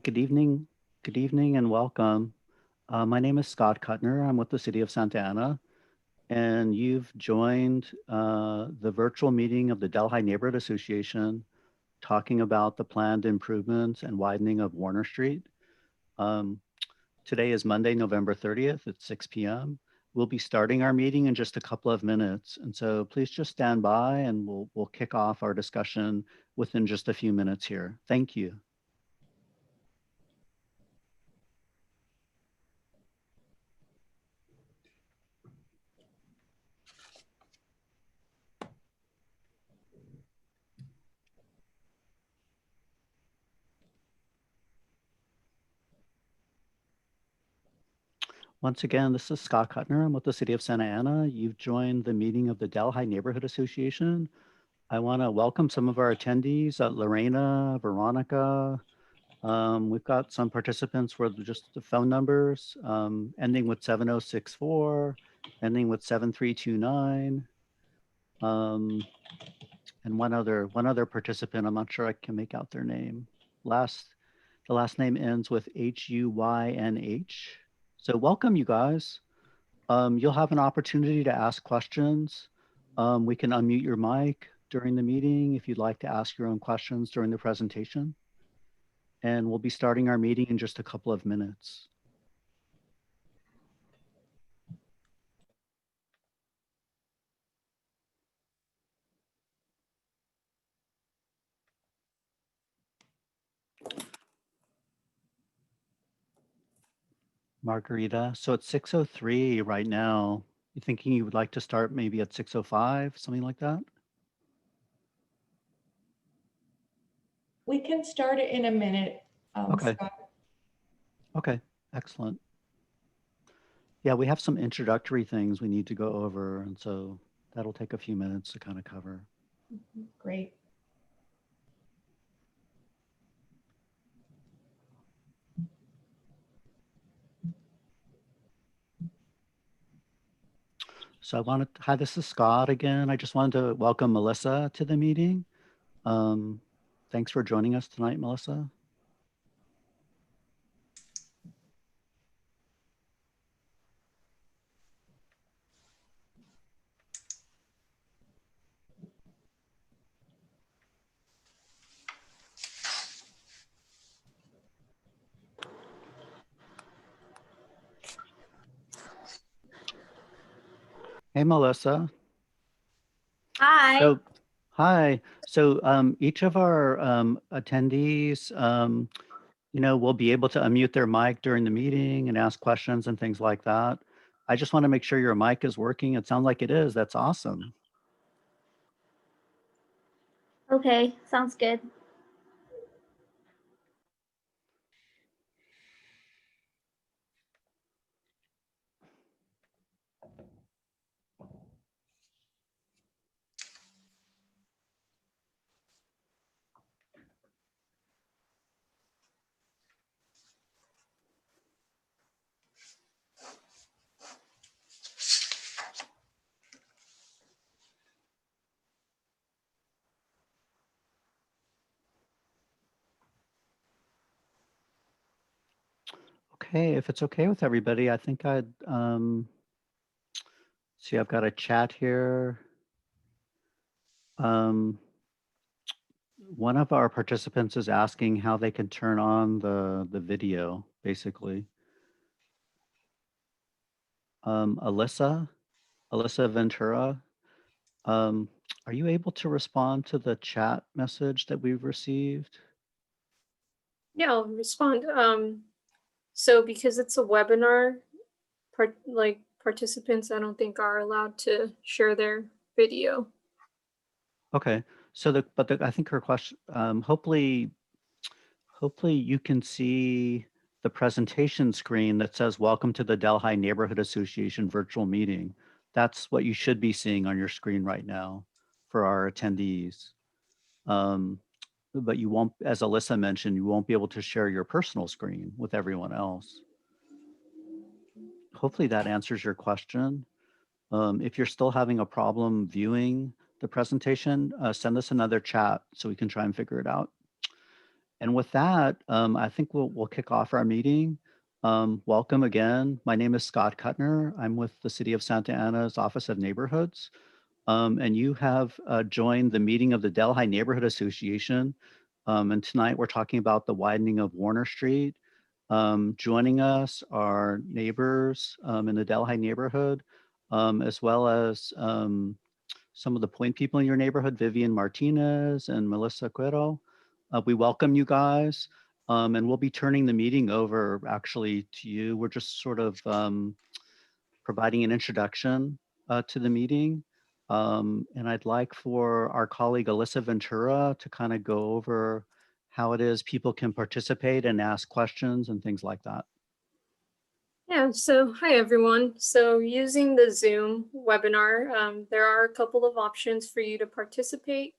Good evening. Good evening and welcome. My name is Scott Kuttner. I'm with the City of Santa Ana, and you've joined the virtual meeting of the Delhi Neighborhood Association talking about the planned improvements and widening of Warner Street. Um, Today is Monday, November 30th at 6 p.m. We'll be starting our meeting in just a couple of minutes, and so please just stand by and we'll kick off our discussion within just a few minutes here. Thank you. Once again, this is Scott Kuttner. I'm with the City of Santa Ana. You've joined the meeting of the Delhi Neighborhood Association. I want to welcome some of our attendees, Lorena, Veronica. We've got some participants with just the phone numbers, ending with 7064, ending with 7329. And one other participant, I'm not sure I can make out their name. The last name ends with HUYNH. So welcome, you guys. You'll have an opportunity to ask questions. We can unmute your mic during the meeting if you'd like to ask your own questions during the presentation. And we'll be starting our meeting in just a couple of minutes. Margarita, so it's 6:03 right now. You thinking you would like to start maybe at 6:05, something like that? We can start it in a minute, Okay. Scott. Okay, excellent. Yeah, we have some introductory things we need to go over, and so that'll take a few minutes to kind of cover. Great. So hi, this is Scott again. I just wanted to welcome Melissa to the meeting. Um, Thanks for joining us tonight, Melissa. Hey, Melissa. Hi. So, hi. So, each of our attendees, will be able to unmute their mic during the meeting and ask questions and things like that. I just want to make sure your mic is working. It sounds like it is. That's awesome. Okay, sounds good. Okay, if it's okay with everybody, I think I'd see. I've got a chat here. Um, One of our participants is asking how they can turn on the video, basically. Alyssa Ventura, um, are you able to respond to the chat message that we've received? Yeah, I'll respond. So because it's a webinar, participants, I don't think are allowed to share their video. Okay, so I think her question, hopefully you can see the presentation screen that says welcome to the Delhi Neighborhood Association virtual meeting. That's what you should be seeing on your screen right now for our attendees. But you won't, as Alyssa mentioned, you won't be able to share your personal screen with everyone else. Hopefully that answers your question. If you're still having a problem viewing the presentation, send us another chat so we can try and figure it out. And with that, I think we'll kick off our meeting. Welcome again. My name is Scott Kuttner. I'm with the City of Santa Ana's Office of Neighborhoods. And you have joined the meeting of the Delhi Neighborhood Association. And tonight we're talking about the widening of Warner Street. Joining us are neighbors in the Delhi neighborhood, as well as some of the point people in your neighborhood, Vivian Martinez and Melissa Cuero. We welcome you guys, and we'll be turning the meeting over actually to you. We're just sort of providing an introduction to the meeting. And I'd like for our colleague Alyssa Ventura to kind of go over how it is people can participate and ask questions and things like that. Yeah, so hi everyone. So using the Zoom webinar, there are a couple of options for you to participate.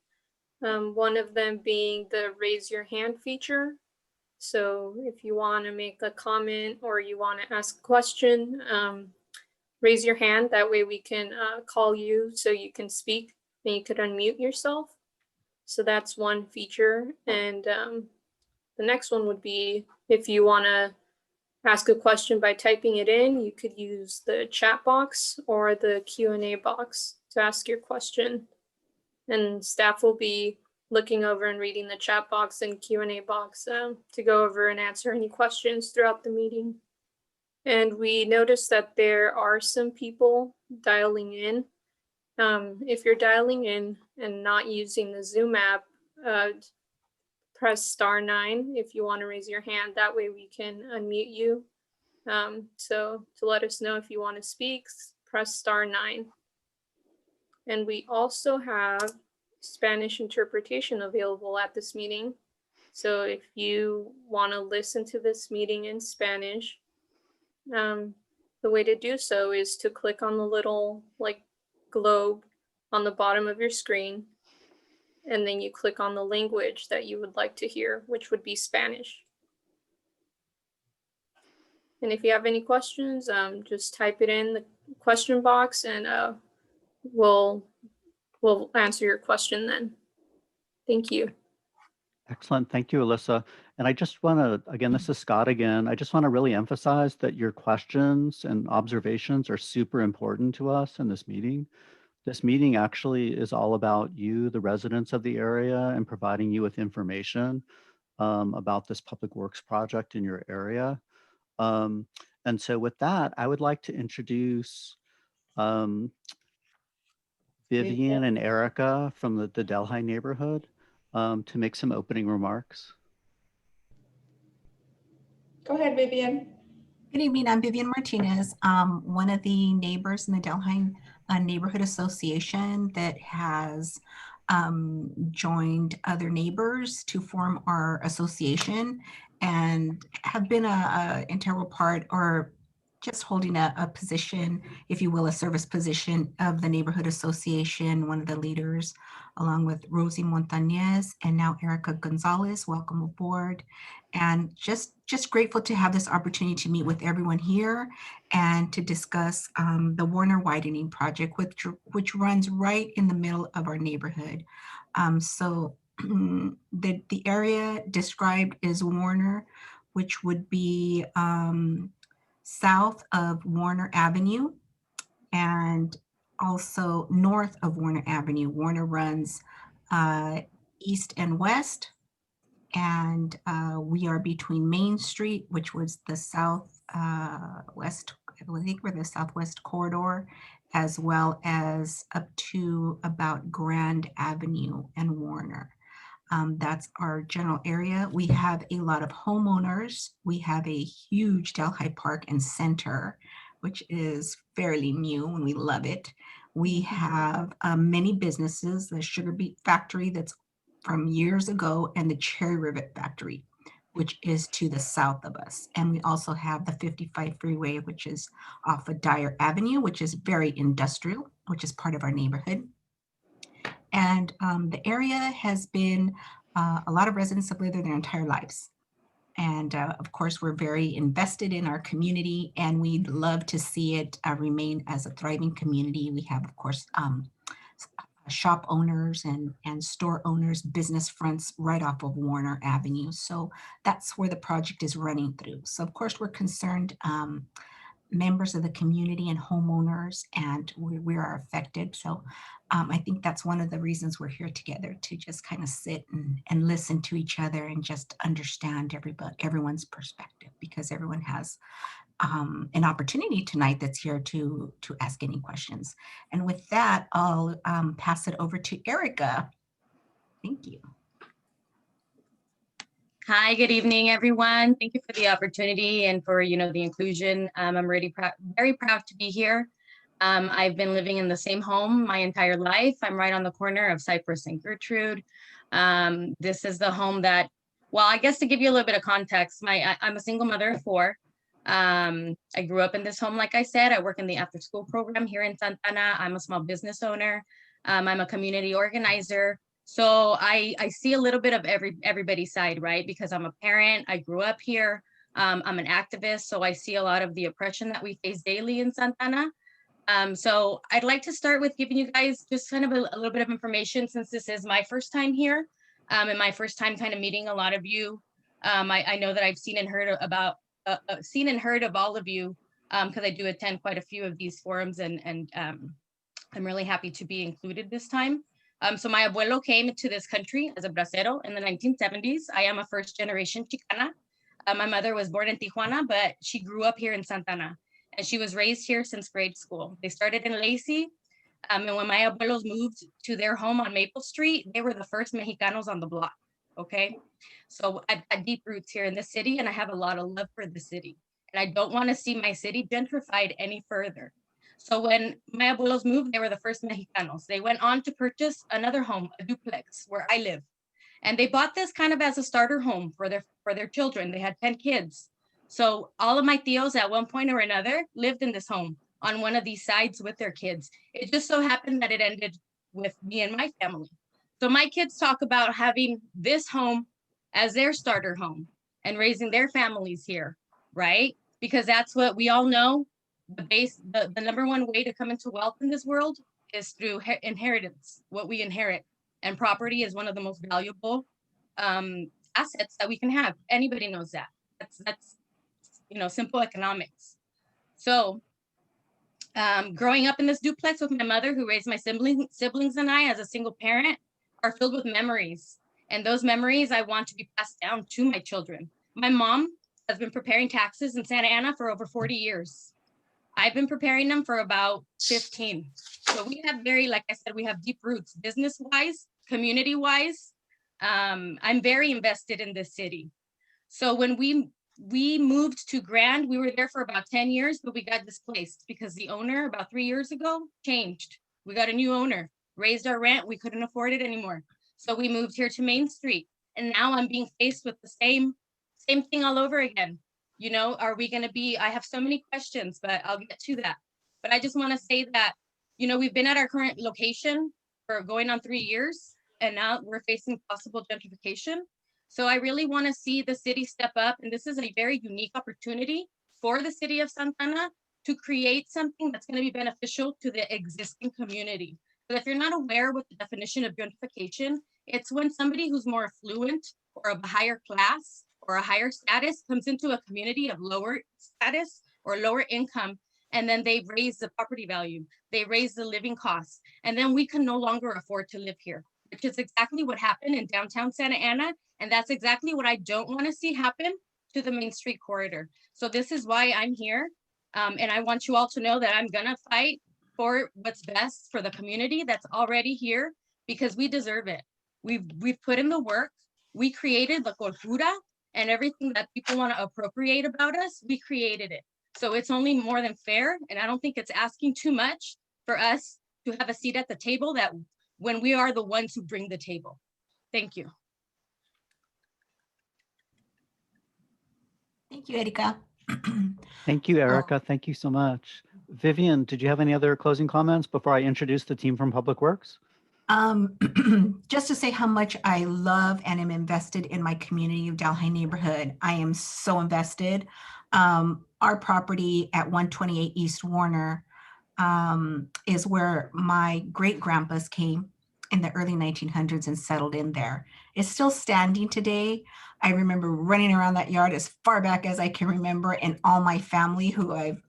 One of them being the raise your hand feature. So if you want to make a comment or you want to ask a question, raise your hand. That way we can call you so you can speak and you could unmute yourself. So that's one feature. And the next one would be if you want to ask a question by typing it in, you could use the chat box or the Q&A box to ask your question. And staff will be looking over and reading the chat box and Q&A box to go over and answer any questions throughout the meeting. And we noticed that there are some people dialing in. If you're dialing in and not using the Zoom app, press *9 if you want to raise your hand. That way we can unmute you. So to let us know if you want to speak, press *9. And we also have Spanish interpretation available at this meeting. So if you want to listen to this meeting in Spanish, the way to do so is to click on the little globe on the bottom of your screen, and then you click on the language that you would like to hear, which would be Spanish. And if you have any questions, just type it in the question box and we'll answer your question then. Thank you. Excellent. Thank you, Alyssa. And I just want to, again, this is Scott again. I just want to really emphasize that your questions and observations are super important to us in this meeting. This meeting actually is all about you, the residents of the area, and providing you with information about this public works project in your area. And so with that, I would like to introduce Vivian and Erica from the Delhi neighborhood to make some opening remarks. Go ahead, Vivian. Good evening, I'm Vivian Martinez, one of the neighbors in the Delhi Neighborhood Association that has joined other neighbors to form our association and have been a integral part, or just holding a position, if you will, a service position of the neighborhood association, one of the leaders, along with Rosie Montañez and now Erica Gonzalez. Welcome aboard. And just grateful to have this opportunity to meet with everyone here and to discuss the Warner widening project, which runs right in the middle of our neighborhood. So the area described is Warner, which would be south of Warner Avenue and also north of Warner Avenue. Warner runs east and west, and we are between Main Street, which was the southwest, I think we're the southwest corridor, as well as up to about Grand Avenue and Warner. That's our general area. We have a lot of homeowners. We have a huge Delhi Park and Center, which is fairly new and we love it. We have many businesses, the Sugar Beet Factory that's from years ago, and the Cherry Rivet Factory, which is to the south of us. And we also have the 55 freeway, which is off of Dyer Avenue, which is very industrial, which is part of our neighborhood. And the area has been, a lot of residents have lived there their entire lives. And of course, we're very invested in our community and we'd love to see it remain as a thriving community. We have, of course, shop owners and store owners, business fronts right off of Warner Avenue. So that's where the project is running through. So of course, we're concerned members of the community and homeowners, and we are affected. So I think that's one of the reasons we're here together, to just kind of sit and listen to each other and just understand everyone's perspective, because everyone has an opportunity tonight that's here to ask any questions. And with that, I'll pass it over to Erica. Thank you. Hi, good evening, everyone. Thank you for the opportunity and for, the inclusion. I'm really very proud to be here. I've been living in the same home my entire life. I'm right on the corner of Cypress and Gertrude. This is the home that, well, I guess to give you a little bit of context, I'm a single mother of 4. I grew up in this home, like I said. I work in the after school program here in Santa Ana. I'm a small business owner. I'm a community organizer. So I see a little bit of everybody's side, right? Because I'm a parent, I grew up here. I'm an activist, so I see a lot of the oppression that we face daily in Santa Ana. So I'd like to start with giving you guys just kind of a little bit of information, since this is my first time here and my first time kind of meeting a lot of you. I know that I've seen and heard of all of you, because I do attend quite a few of these forums, and I'm really happy to be included this time. So my abuelo came to this country as a bracero in the 1970s. I am a first generation Chicana. My mother was born in Tijuana, but she grew up here in Santa Ana, and she was raised here since grade school. They started in Lacey, and when my abuelos moved to their home on Maple Street, they were the first Mexicanos on the block, okay? So I've got deep roots here in the city, and I have a lot of love for the city. And I don't want to see my city gentrified any further. So when my abuelos moved, they were the first Mexicanos. They went on to purchase another home, a duplex, where I live. And they bought this kind of as a starter home for their children. They had 10 kids. So all of my tios at one point or another lived in this home on one of these sides with their kids. It just so happened that it ended with me and my family. So my kids talk about having this home as their starter home and raising their families here, right? Because that's what we all know. The number one way to come into wealth in this world is through inheritance, what we inherit. And property is one of the most valuable assets that we can have. Anybody knows that. That's simple economics. So growing up in this duplex with my mother, who raised my siblings and I as a single parent, are filled with memories. And those memories I want to be passed down to my children. My mom has been preparing taxes in Santa Ana for over 40 years. I've been preparing them for about 15. So we have like I said, we have deep roots, business-wise, community-wise. I'm very invested in this city. So when we moved to Grand, we were there for about 10 years, but we got displaced because the owner about 3 years ago changed. We got a new owner, raised our rent. We couldn't afford it anymore. So we moved here to Main Street. And now I'm being faced with the same thing all over again. Are we going to be, I have so many questions, but I'll get to that. But I just want to say that, we've been at our current location for going on 3 years, and now we're facing possible gentrification. So I really want to see the city step up. And this is a very unique opportunity for the city of Santa Ana to create something that's going to be beneficial to the existing community. But if you're not aware what the definition of gentrification, it's when somebody who's more affluent or of a higher class or a higher status comes into a community of lower status or lower income, and then they raise the property value, they raise the living costs, and then we can no longer afford to live here, which is exactly what happened in downtown Santa Ana, and that's exactly what I don't want to see happen to the Main Street corridor. So this is why I'm here, and I want you all to know that I'm gonna fight for what's best for the community that's already here, because we deserve it. We've put in the work. We created the cultura, and everything that people want to appropriate about us, we created it. So it's only more than fair, and I don't think it's asking too much for us to have a seat at the table that when we are the ones who bring the table. Thank you. Thank you, Erika. Thank you, Erica. Thank you so much. Vivian, did you have any other closing comments before I introduce the team from Public Works? Just to say how much I love and am invested in my community of Delhi neighborhood. I am so invested. Our property at 128 East Warner is where my great grandpas came in the early 1900s and settled in there. It's still standing today. I remember running around that yard as far back as I can remember, and all my family who I've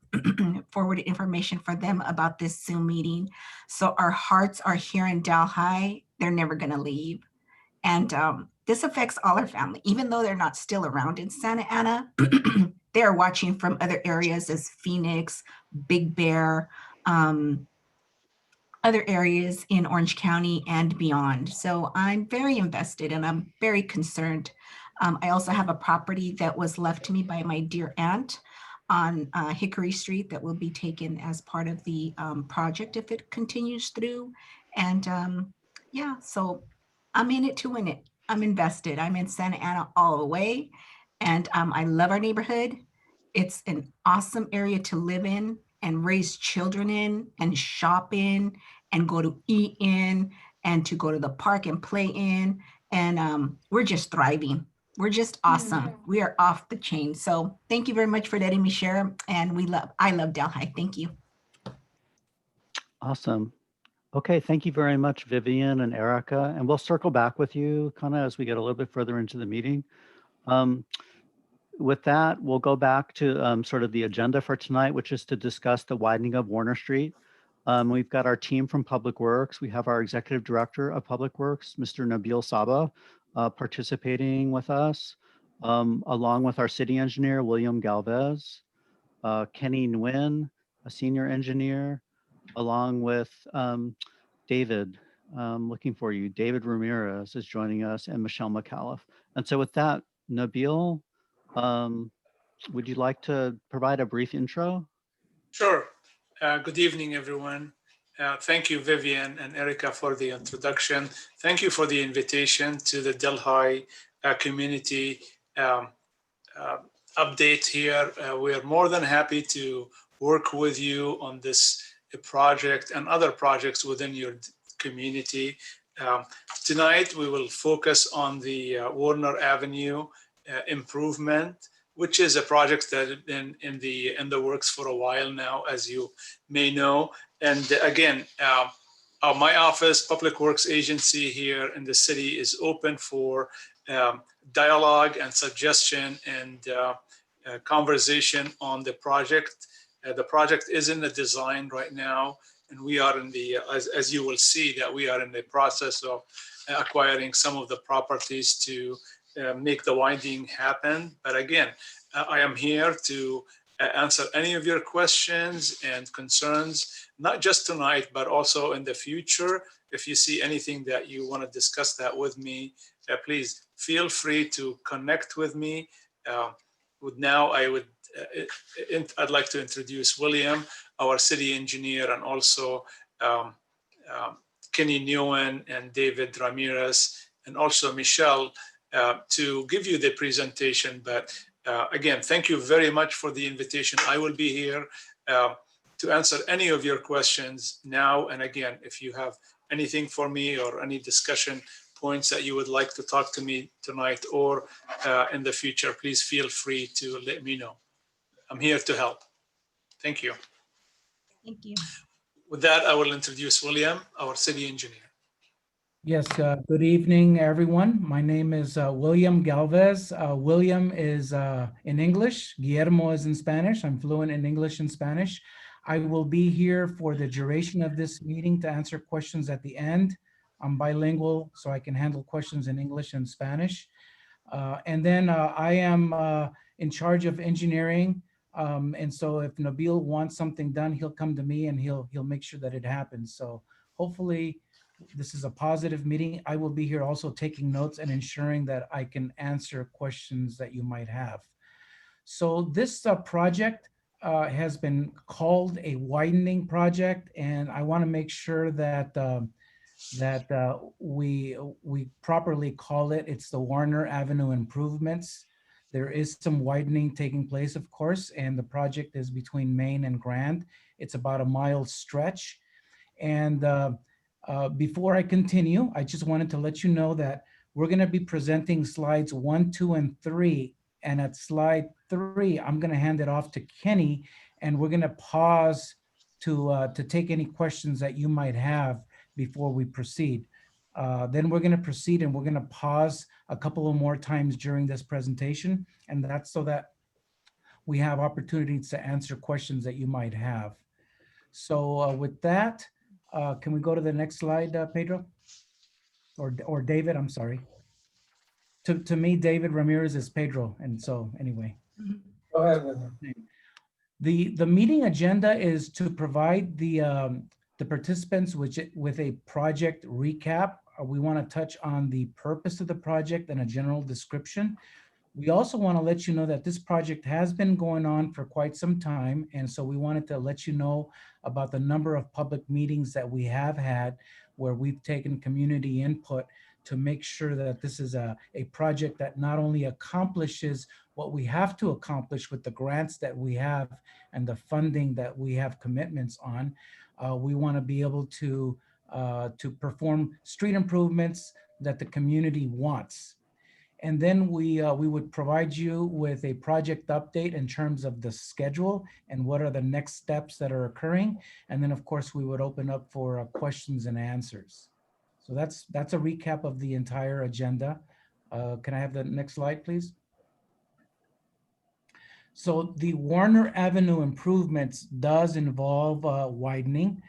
forwarded information for them about this Zoom meeting. So our hearts are here in Delhi. They're never going to leave. And this affects all our family, even though they're not still around in Santa Ana. They are watching from other areas as Phoenix, Big Bear, other areas in Orange County and beyond. So I'm very invested and I'm very concerned. I also have a property that was left to me by my dear aunt on Hickory Street that will be taken as part of the project if it continues through. And yeah, so I'm in it to win it. I'm invested. I'm in Santa Ana all the way. And I love our neighborhood. It's an awesome area to live in and raise children in and shop in and go to eat in and to go to the park and play in. And we're just thriving. We're just awesome. We are off the chain. So thank you very much for letting me share. And I love Delhi. Thank you. Awesome. Okay, thank you very much, Vivian and Erica. And we'll circle back with you kind of as we get a little bit further into the meeting. With that, we'll go back to sort of the agenda for tonight, which is to discuss the widening of Warner Street. We've got our team from Public Works. We have our Executive Director of Public Works, Mr. Nabil Saba, participating with us, along with our City Engineer, William Galvez, Kenny Nguyen, a Senior Engineer, along with David, looking for you. David Ramirez is joining us, and Michelle McAuliffe. And so with that, Nabil, would you like to provide a brief intro? Sure. Good evening, everyone. Thank you, Vivian and Erica, for the introduction. Thank you for the invitation to the Delhi community update here. We are more than happy to work with you on this project and other projects within your community. Tonight, we will focus on the Warner Avenue improvement, which is a project that has been in the works for a while now, as you may know. And again, my office, Public Works Agency here in the city, is open for dialogue and suggestion and conversation on the project. The project is in the design right now, and we are in the, as you will see, that we are in the process of acquiring some of the properties to make the winding happen. But again, I am here to answer any of your questions and concerns, not just tonight, but also in the future. If you see anything that you want to discuss that with me, please feel free to connect with me. Now I'd like to introduce William, our city engineer, and also Kenny Nguyen and David Ramirez, and also Michelle, to give you the presentation. But again, thank you very much for the invitation. I will be here to answer any of your questions now. And again, if you have anything for me or any discussion points that you would like to talk to me tonight or in the future, please feel free to let me know. I'm here to help. Thank you. Thank you. With that, I will introduce William, our city engineer. Yes, good evening, everyone. My name is William Galvez. William is in English, Guillermo is in Spanish. I'm fluent in English and Spanish. I will be here for the duration of this meeting to answer questions at the end. I'm bilingual, so I can handle questions in English and Spanish. And then I am in charge of engineering. And so if Nabil wants something done, he'll come to me and he'll make sure that it happens. So hopefully, this is a positive meeting. I will be here also taking notes and ensuring that I can answer questions that you might have. So this project has been called a widening project, and I want to make sure that we properly call it. It's the Warner Avenue improvements. There is some widening taking place, of course, and the project is between Main and Grand. It's about a mile stretch. And before I continue, I just wanted to let you know that we're going to be presenting slides 1, 2, and 3. And at slide 3, I'm going to hand it off to Kenny, and we're going to pause to take any questions that you might have before we proceed. Then we're going to proceed and we're going to pause a couple of more times during this presentation. And that's so that we have opportunities to answer questions that you might have. So with that, can we go to the next slide, Pedro? Or David, I'm sorry. To me, David Ramirez is Pedro. And so anyway. Go ahead with it. The meeting agenda is to provide the participants with a project recap. We want to touch on the purpose of the project and a general description. We also want to let you know that this project has been going on for quite some time. And so we wanted to let you know about the number of public meetings that we have had where we've taken community input to make sure that this is a project that not only accomplishes what we have to accomplish with the grants that we have and the funding that we have commitments on. We want to be able to perform street improvements that the community wants. And then we would provide you with a project update in terms of the schedule and what are the next steps that are occurring. And then of course we would open up for questions and answers. So that's a recap of the entire agenda. Can I have the next slide, please? So the Warner Avenue improvements does involve widening.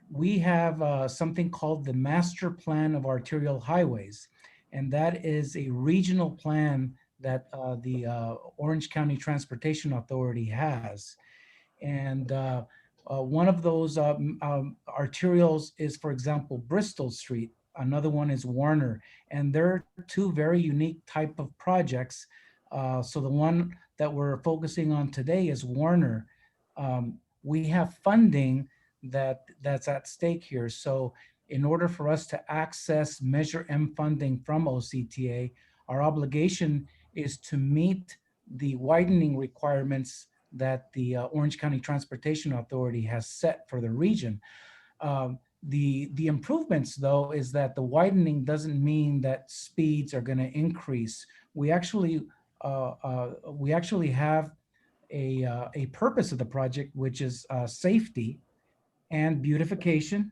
We have something called the Master Plan of Arterial Highways. And that is a regional plan that the Orange County Transportation Authority has. And one of those arterials is, for example, Bristol Street. Another one is Warner. And they're two very unique type of projects. So the one that we're focusing on today is Warner. We have funding that's at stake here. So in order for us to access Measure M funding from OCTA, our obligation is to meet the widening requirements that the Orange County Transportation Authority has set for the region. The improvements, though, is that the widening doesn't mean that speeds are going to increase. We actually have a purpose of the project, which is safety and beautification.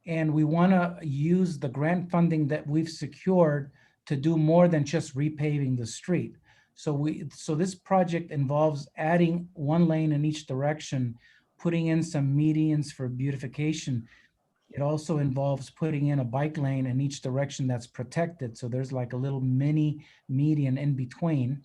And we want to use the grant funding that we've secured to do more than just repaving the street. So this project involves adding one lane in each direction, putting in some medians for beautification. It also involves putting in a bike lane in each direction that's protected. So there's like a little mini median in between.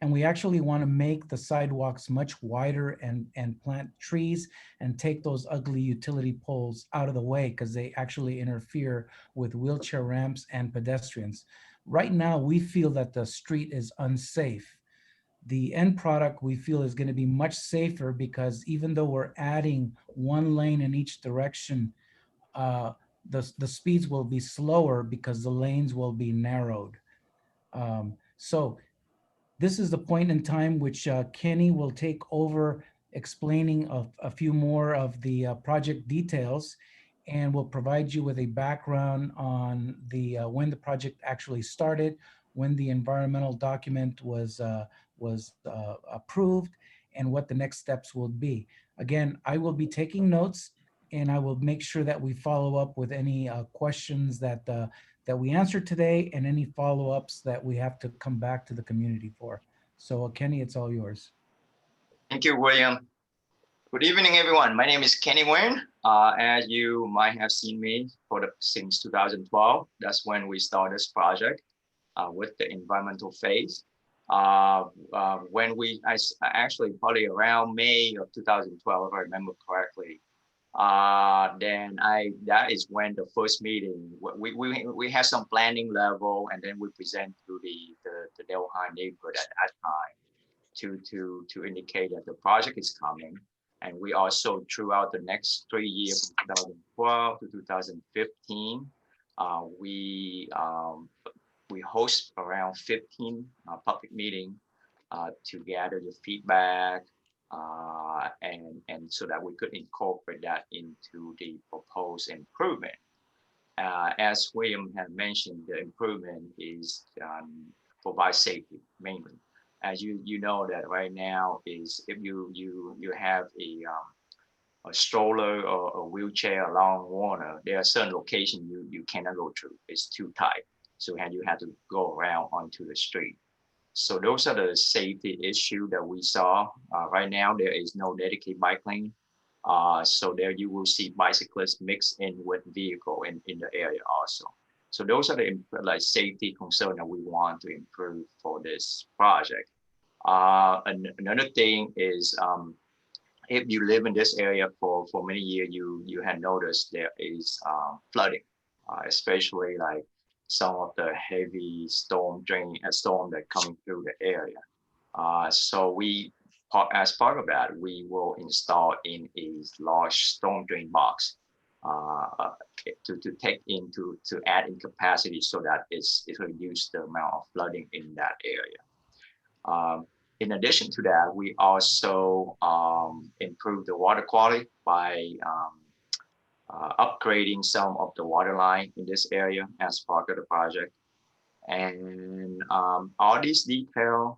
And we actually want to make the sidewalks much wider and plant trees and take those ugly utility poles out of the way because they actually interfere with wheelchair ramps and pedestrians. Right now, we feel that the street is unsafe. The end product we feel is going to be much safer because even though we're adding one lane in each direction, the speeds will be slower because the lanes will be narrowed. So this is the point in time which Kenny will take over explaining a few more of the project details, and will provide you with a background on the when the project actually started, when the environmental document was approved, and what the next steps will be. Again, I will be taking notes, and I will make sure that we follow up with any questions that we answered today and any follow-ups that we have to come back to the community for. So Kenny, it's all yours. Thank you, William. Good evening, everyone. My name is Kenny Nguyen. As you might have seen me since 2012, that's when we started this project with the environmental phase. When I actually probably around May of 2012, if I remember correctly, then that is when the first meeting, we had some planning level, and then we present to the Delhi neighborhood at that time to indicate that the project is coming. And we also, throughout the next 3 years, from 2012 to 2015, we host around 15 public meetings to gather the feedback, and so that we could incorporate that into the proposed improvement. As William had mentioned, the improvement is provide safety mainly. As you know that right now is if you have a stroller or a wheelchair along water, there are certain locations you cannot go through. It's too tight. So you have to go around onto the street. So those are the safety issue that we saw. Right now, there is no dedicated bike lane. So there you will see bicyclists mixed in with vehicle in the area also. So those are the like safety concern that we want to improve for this project. Another thing is if you live in this area for many years, you had noticed there is flooding, especially like some of the heavy storm that coming through the area. So as part of that, we will install in a large storm drain box to add in capacity so that it reduce the amount of flooding in that area. In addition to that, we also improve the water quality by upgrading some of the water line in this area as part of the project. And all these details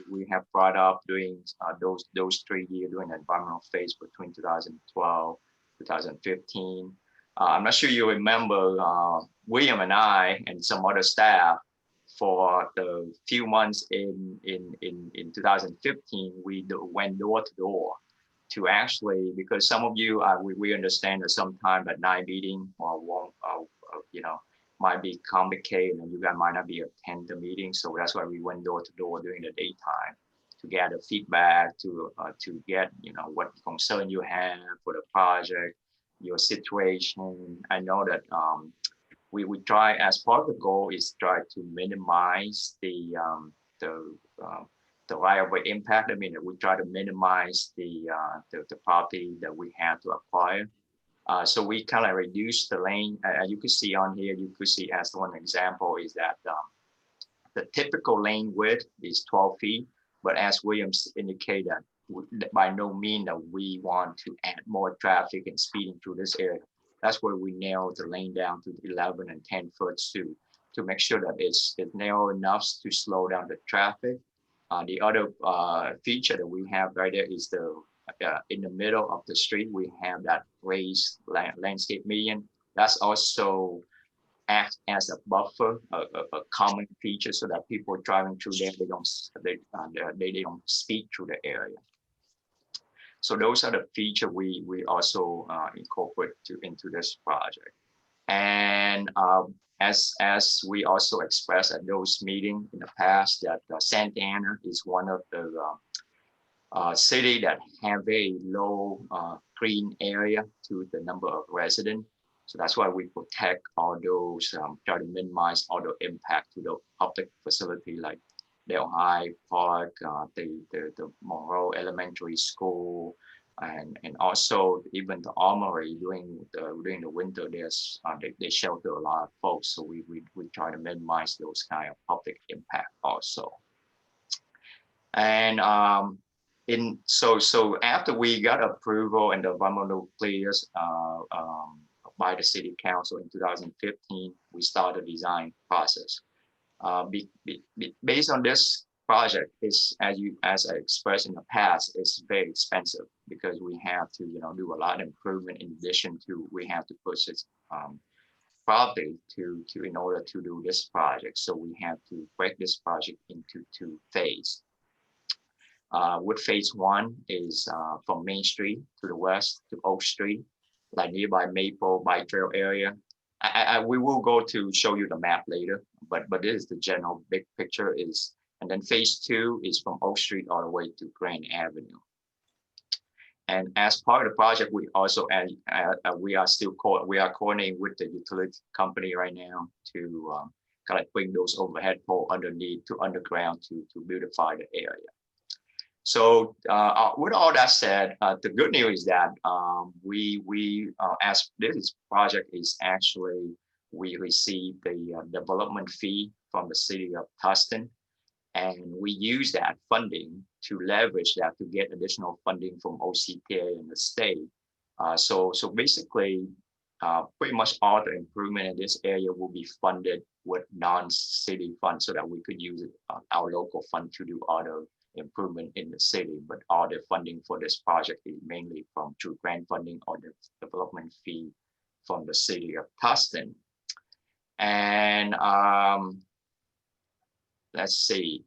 we have brought up during those 3 years during the environmental phase between 2012, 2015. I'm not sure you remember William and I and some other staff for the few months in 2015, we went door to door to actually, because some of you, we understand that sometime at night meeting won't, might be complicated and you guys might not be attend the meeting. So that's why we went door to door during the daytime to gather feedback, to get, what concern you have for the project, your situation. I know that we try, as part of the goal is try to minimize the right-of-way impact. I mean, we try to minimize the property that we have to acquire. So we kind of reduce the lane. You could see on here, you could see as one example is that the typical lane width is 12 feet, but as Williams indicated, by no means that we want to add more traffic and speeding through this area. That's where we narrow the lane down to 11 and 10 foot to make sure that it's narrow enough to slow down the traffic. The other feature that we have right there is in the middle of the street, we have that raised landscape median. That's also acts as a buffer, a common feature, so that people driving through there, they don't speed through the area. So those are the features we also incorporate into this project. And as we also expressed at those meetings in the past, that Santa Ana is one of the city that have very low green area to the number of residents. So that's why we protect all those, try to minimize all the impact to the public facility like Delhi Park, the Monroe Elementary School, and also even the Armory during the winter. They shelter a lot of folks, so we try to minimize those kind of public impact also. And so after we got approval and the environmental clears by the city council in 2015, we started the design process. Based on this project, is as I expressed in the past, it's very expensive because we have to do a lot of improvement. In addition to we have to purchase property in order to do this project. So we have to break this project into 2 phases. With phase 1 is from Main Street to the west to Oak Street, like nearby Maple Bike Trail area. We will go to show you the map later, but this is the general big picture is, and then phase 2 is from Oak Street all the way to Grand Avenue. And as part of the project, we also we are coordinating with the utility company right now to kind of bring those overhead pole underground to beautify the area. So with all that said, the good news is that as this project is actually, we received the development fee from the city of Tustin, and we use that funding to leverage that to get additional funding from OCTA and the state. So basically, pretty much all the improvement in this area will be funded with non-city funds so that we could use it, our local fund to do other improvement in the city. But all the funding for this project is mainly from through grant funding or the development fee from the city of Tustin. And let's see.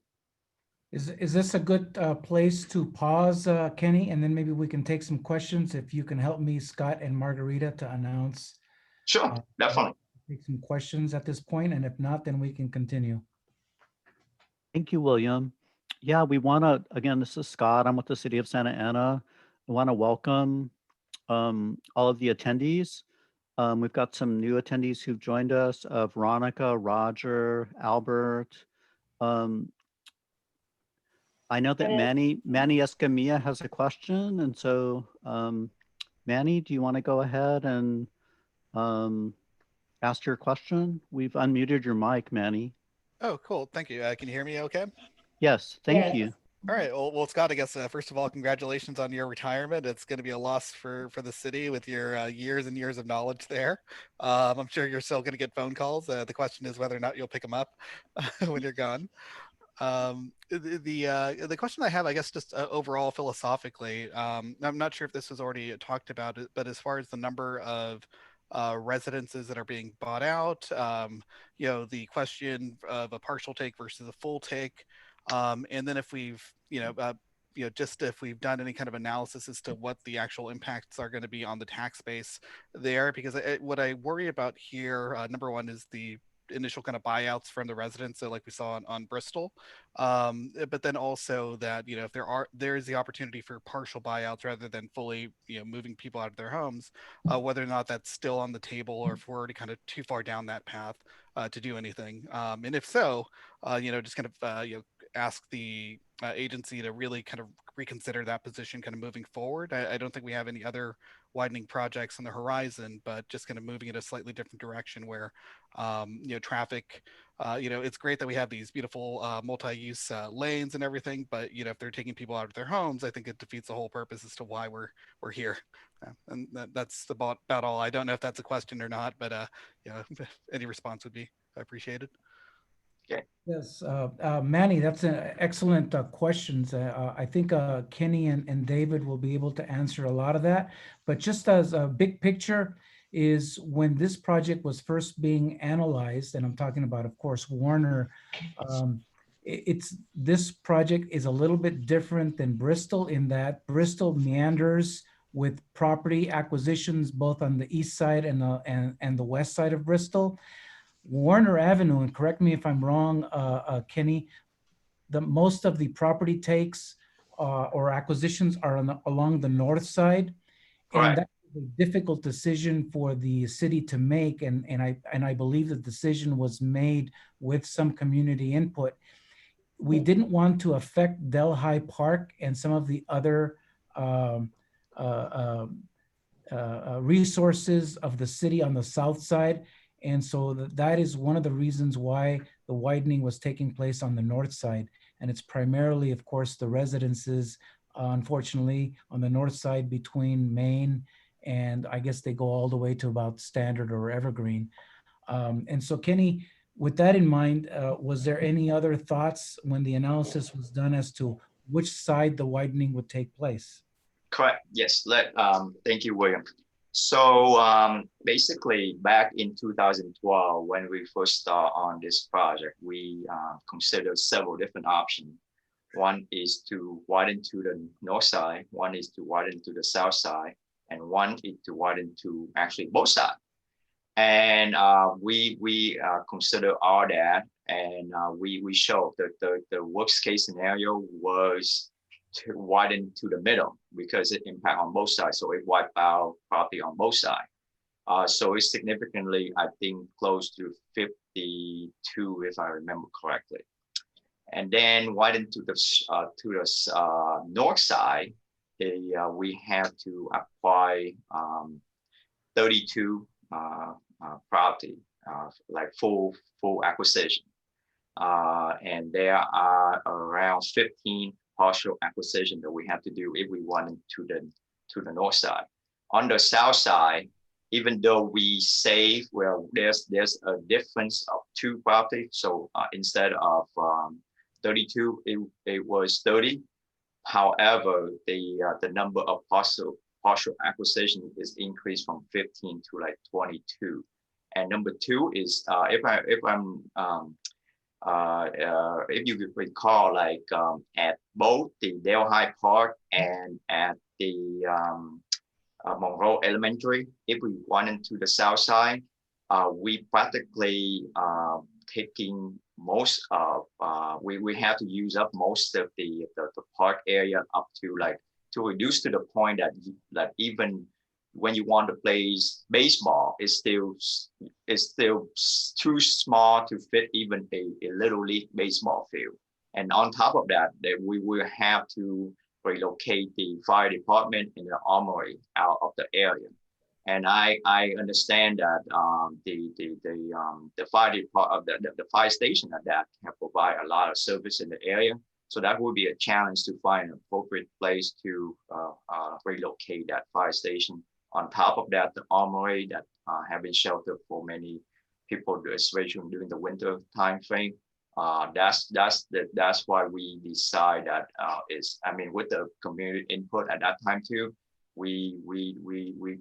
Is this a good place to pause, Kenny? And then maybe we can take some questions. If you can help me, Scott and Margarita, to announce. Sure, definitely. Take some questions at this point, and if not, then we can continue. Thank you, William. Yeah, we want to, again, this is Scott. I'm with the City of Santa Ana. I want to welcome all of the attendees. We've got some new attendees who've joined us, Veronica, Roger, Albert. I know that Manny Escamilla has a question. And so, Manny, do you want to go ahead and ask your question? We've unmuted your mic, Manny. Oh, cool. Thank you. Can you hear me okay? Yes, thank you. All right. Well, Scott, I guess, first of all, congratulations on your retirement. It's going to be a loss for the city with your years and years of knowledge there. I'm sure you're still going to get phone calls. The question is whether or not you'll pick them up when you're gone. The question I have, I guess, just overall philosophically, I'm not sure if this was already talked about, but as far as the number of residences that are being bought out, the question of a partial take versus a full take, and then if we've, just if we've done any kind of analysis as to what the actual impacts are going to be on the tax base there, because what I worry about here, number one, is the initial kind of buyouts from the residents, so like we saw on Bristol, but then also that if there is the opportunity for partial buyouts rather than fully moving people out of their homes, whether or not that's still on the table or if we're already kind of too far down that path to do anything, and if so, just kind of ask the agency to really kind of reconsider that position kind of moving forward. I don't think we have any other widening projects on the horizon, but just kind of moving in a slightly different direction where traffic, it's great that we have these beautiful multi-use lanes and everything, but if they're taking people out of their homes, I think it defeats the whole purpose as to why we're here. And that's about all. I don't know if that's a question or not, but any response would be appreciated. Okay. Yes, Manny, that's an excellent questions. I think Kenny and David will be able to answer a lot of that. But just as a big picture is when this project was first being analyzed, and I'm talking about, of course, Warner, this project is a little bit different than Bristol in that Bristol meanders with property acquisitions both on the east side and the west side of Bristol. Warner Avenue, and correct me if I'm wrong, Kenny, most of the property takes or acquisitions are along the north side. Correct. And that's a difficult decision for the city to make. And I believe the decision was made with some community input. We didn't want to affect Delhi Park and some of the other resources of the city on the south side. And so that is one of the reasons why the widening was taking place on the north side. And it's primarily, of course, the residences, unfortunately, on the north side between Main and I guess they go all the way to about Standard or Evergreen. And so, Kenny, with that in mind, was there any other thoughts when the analysis was done as to which side the widening would take place? Correct. Yes. Thank you, William. So basically, back in 2012, when we first started on this project, we considered several different options. One is to widen to the north side, one is to widen to the south side, and one is to widen to actually both sides. And we consider all that, and we showed that the worst case scenario was to widen to the middle because it impact on both sides. So it wiped out property on both sides. So it's significantly, I think, close to 52, if I remember correctly. And then widen to the north side, we have to apply 32 property, like full acquisition. And there are around 15 partial acquisition that we have to do if we want to the north side. On the south side, even though we say, well, there's a difference of 2 properties. So instead of 32, it was 30. However, the number of partial acquisition is increased from 15 to like 22. And number 2 is if you recall, like at both the Delhi Park and at the Monroe Elementary, if we went to the south side, we practically taking most of we have to use up most of the park area up to like to reduce to the point that even when you want to play baseball, it's still too small to fit even a little league baseball field. And on top of that, we will have to relocate the fire department and the armory out of the area. And I understand that the fire department, the fire station at that can provide a lot of service in the area. So that would be a challenge to find an appropriate place to relocate that fire station. On top of that, the armory that have been sheltered for many people, especially during the winter time frame. That's why we decide that with the community input at that time too. We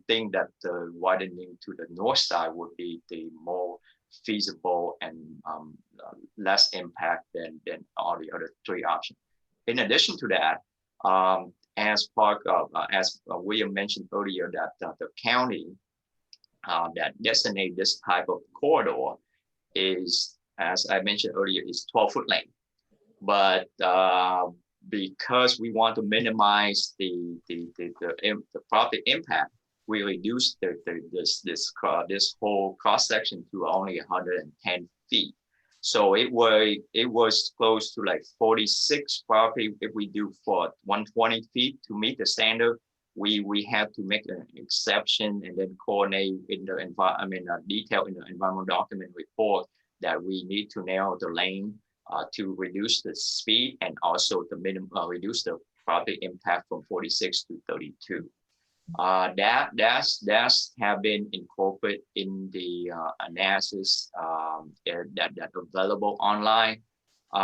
think that the widening to the north side would be the more feasible and less impact than all the other 3 options. In addition to that, as William mentioned earlier, that the county that designate this type of corridor is, as I mentioned earlier, is 12-foot length. But because we want to minimize the property impact, we reduced this whole cross section to only 110 feet. So it was close to like 46 property. If we do for 120 feet to meet the standard, we have to make an exception and then coordinate in the detail in the environmental document report that we need to narrow the lane to reduce the speed and also to reduce the property impact from 46 to 32. That's have been incorporated in the analysis that available online.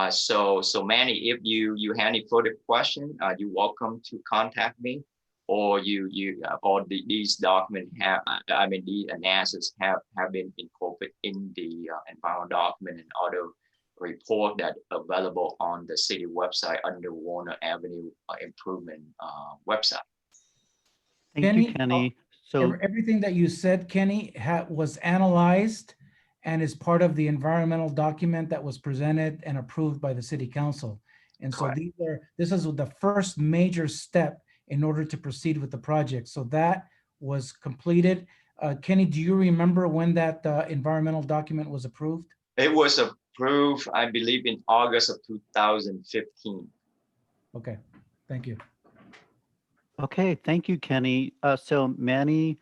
So Manny, if you have any further question, you're welcome to contact me, or these documents have the analysis have been incorporated in the environmental document and other report that available on the city website under Warner Avenue Improvement website. Thank you, Kenny. So everything that you said, Kenny, was analyzed and is part of the environmental document that was presented and approved by the city council. And so this is the first major step in order to proceed with the project. So that was completed. Kenny, do you remember when that environmental document was approved? It was approved, I believe, in August of 2015. Okay, thank you. Okay, thank you, Kenny. So Manny,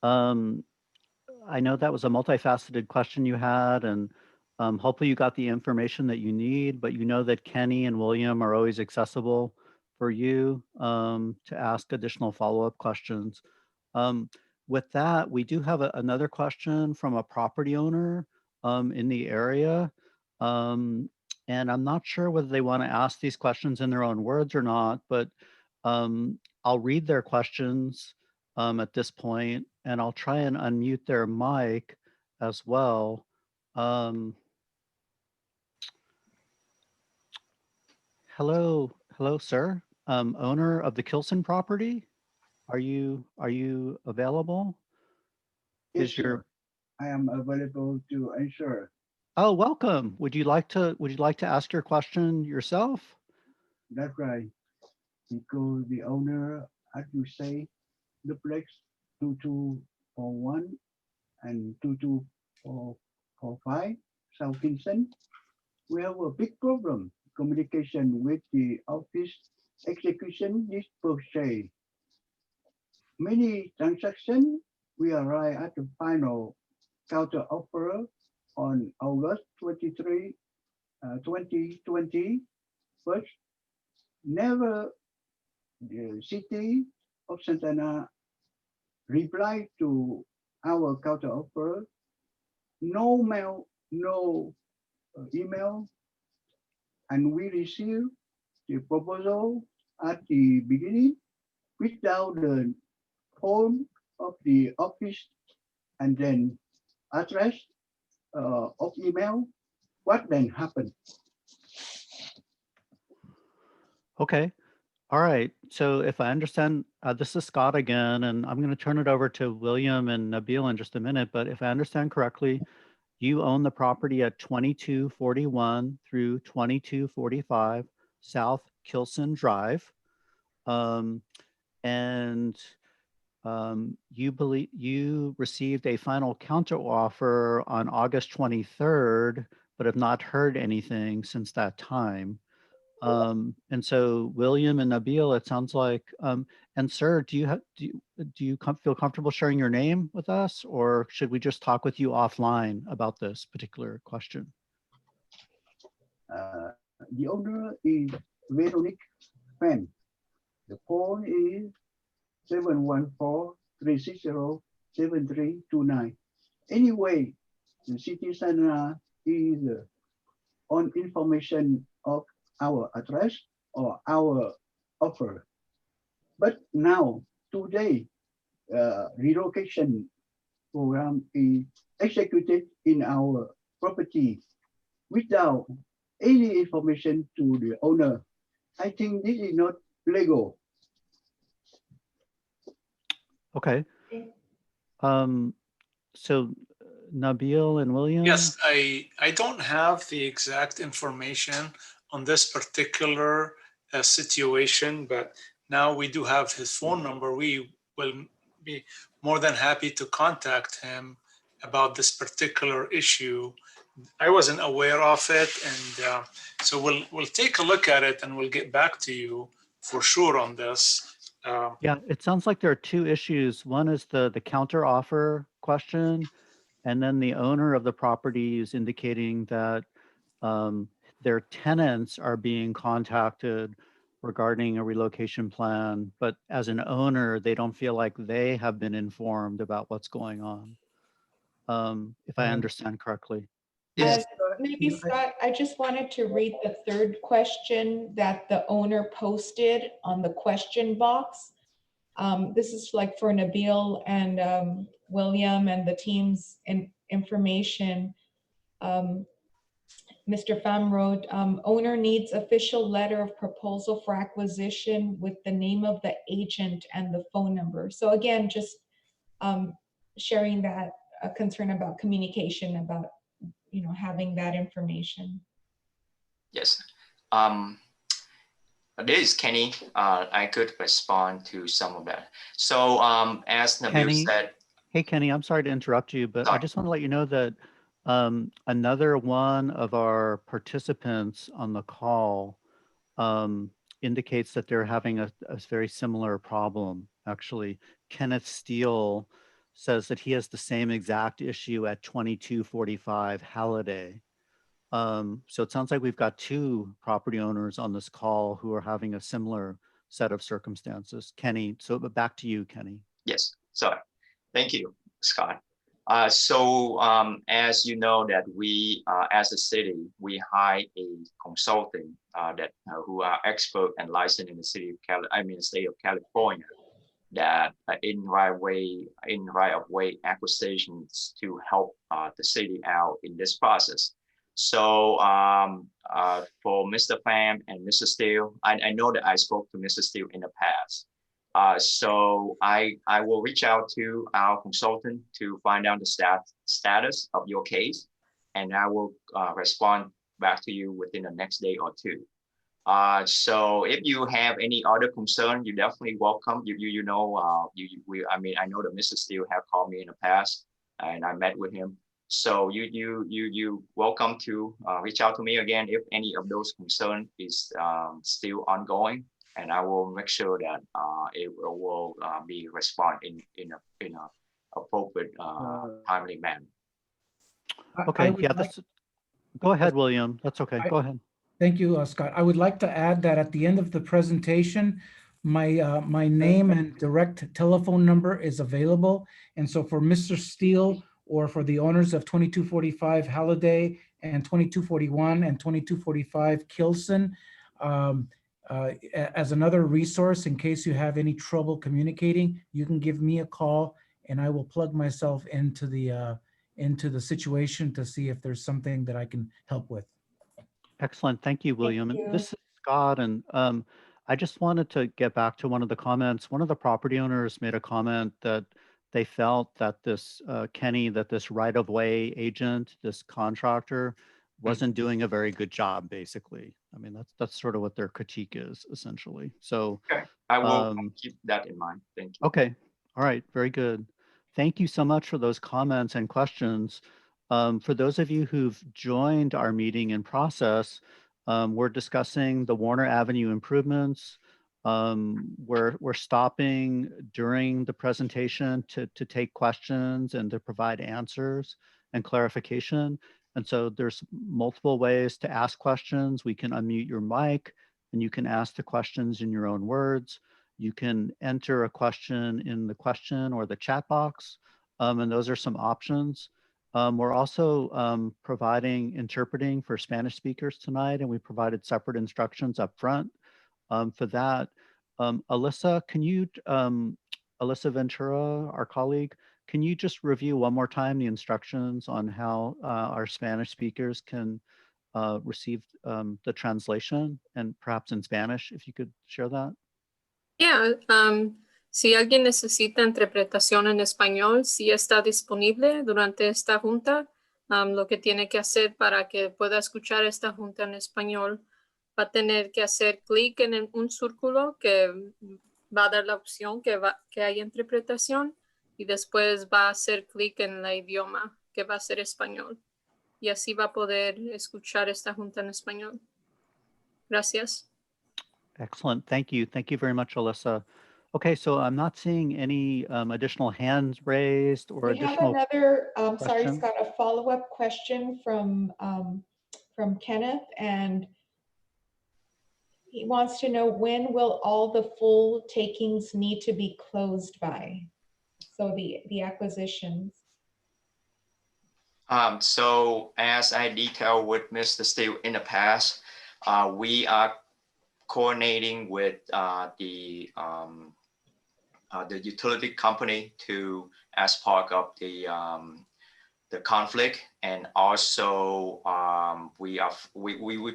I know that was a multifaceted question you had, and hopefully you got the information that you need, but you know that Kenny and William are always accessible for you to ask additional follow-up questions. With that, we do have another question from a property owner in the area. And I'm not sure whether they want to ask these questions in their own words or not, but I'll read their questions at this point, and I'll try and unmute their mic as well. Hello, sir. Owner of the Kilson property, are you available? Yes, sir. I am available to answer. Oh, welcome. Would you like to ask your question yourself? That's right. Because the owner, as you say, duplex 2241 and 2245 South Kingston, we have a big problem. Communication with the office execution is per se. Many transactions, we arrive at the final counter offer on August 23, 2020, but never the city of Santa Ana replied to our counter offer, no mail, no email, and we received the proposal at the beginning without the phone of the office and then address of email. What then happened? Okay. All right. So if I understand, this is Scott again, and I'm going to turn it over to William and Nabil in just a minute. But if I understand correctly, you own the property at 2241 through 2245 South Kilson Drive. And you received a final counter offer on August 23rd, but have not heard anything since that time. And so William and Nabil, it sounds like, and sir, do you feel comfortable sharing your name with us, or should we just talk with you offline about this particular question? The owner is Veronique Fan. The phone is 714-360-7329. Anyway, the citizen is on information of our address or our offer. But now, today, relocation program is executed in our property without any information to the owner. I think this is not legal. Okay. So Nabil and William? Yes, I don't have the exact information on this particular situation, but now we do have his phone number. We will be more than happy to contact him about this particular issue. I wasn't aware of it, and so we'll take a look at it and we'll get back to you for sure on this. Yeah, it sounds like there are two issues. One is the counter offer question, and then the owner of the property is indicating that their tenants are being contacted regarding a relocation plan, but as an owner, they don't feel like they have been informed about what's going on, if I understand correctly. Yes. Maybe Scott, I just wanted to read the third question that the owner posted on the question box. This is like for Nabil and William and the team's information. Mr. Pham wrote, owner needs official letter of proposal for acquisition with the name of the agent and the phone number. So again, just sharing that concern about communication, about having that information. Yes. This is Kenny. I could respond to some of that. So as Nabil said. Hey, Kenny, I'm sorry to interrupt you, but I just want to let you know that another one of our participants on the call indicates that they're having a very similar problem. Actually, Kenneth Steele says that he has the same exact issue at 2245 Halliday. So it sounds like we've got two property owners on this call who are having a similar set of circumstances. Kenny, so back to you, Kenny. Yes, sorry. Thank you, Scott. So as you know that we, as a city, we hire a consultant who are expert and licensed in the state of California, that in right of way acquisitions to help the city out in this process. So for Mr. Pham and Mr. Steele, I know that I spoke to Mr. Steele in the past. So I will reach out to our consultant to find out the status of your case, and I will respond back to you within the next day or two. So if you have any other concern, you're definitely welcome. I know that Mr. Steele have called me in the past, and I met with him. So you welcome to reach out to me again if any of those concerns is still ongoing, and I will make sure that it will be responded in a appropriate timely manner. Okay, yeah, go ahead, William. That's okay. Go ahead. Thank you, Scott. I would like to add that at the end of the presentation, my name and direct telephone number is available. And so for Mr. Steele or for the owners of 2245 Halliday and 2241 and 2245 Kilson, as another resource in case you have any trouble communicating, you can give me a call and I will plug myself into the situation to see if there's something that I can help with. Excellent. Thank you, William. And this is Scott. And I just wanted to get back to one of the comments. One of the property owners made a comment that they felt that this Kenny, that this right-of-way agent, this contractor, wasn't doing a very good job, basically. I mean, that's sort of what their critique is, essentially. So Okay, I will keep that in mind. Thank you. okay. All right. Very good. Thank you so much for those comments and questions. For those of you who've joined our meeting in process, we're discussing the Warner Avenue improvements. We're stopping during the presentation to take questions and to provide answers and clarification. And so there's multiple ways to ask questions. We can unmute your mic and you can ask the questions in your own words. You can enter a question in the question or the chat box, and those are some options. We're also providing interpreting for Spanish speakers tonight, and we provided separate instructions up front for that. Alyssa, Alyssa Ventura, our colleague, can you just review one more time the instructions on how our Spanish speakers can receive the translation, and perhaps in Spanish, if you could share that? Yeah, si alguien necesita interpretación en español, sí está disponible durante esta junta. Lo que tiene que hacer para que pueda escuchar esta junta en español, va a tener que hacer clic en un círculo que va a dar la opción que hay interpretación y después va a hacer clic en el idioma que va a ser español. Y así va a poder escuchar esta junta en español. Gracias. Excellent. Thank you. Thank you very much, Alyssa. Okay, so I'm not seeing any additional hands raised or We have additional another, sorry, questions. Scott, a follow-up question from Kenneth, and he wants to know, when will all the full takings need to be closed by? So the acquisitions. So as I detailed with Mr. Steele in the past, we are coordinating with the utility company to, as part of the conflict, and also we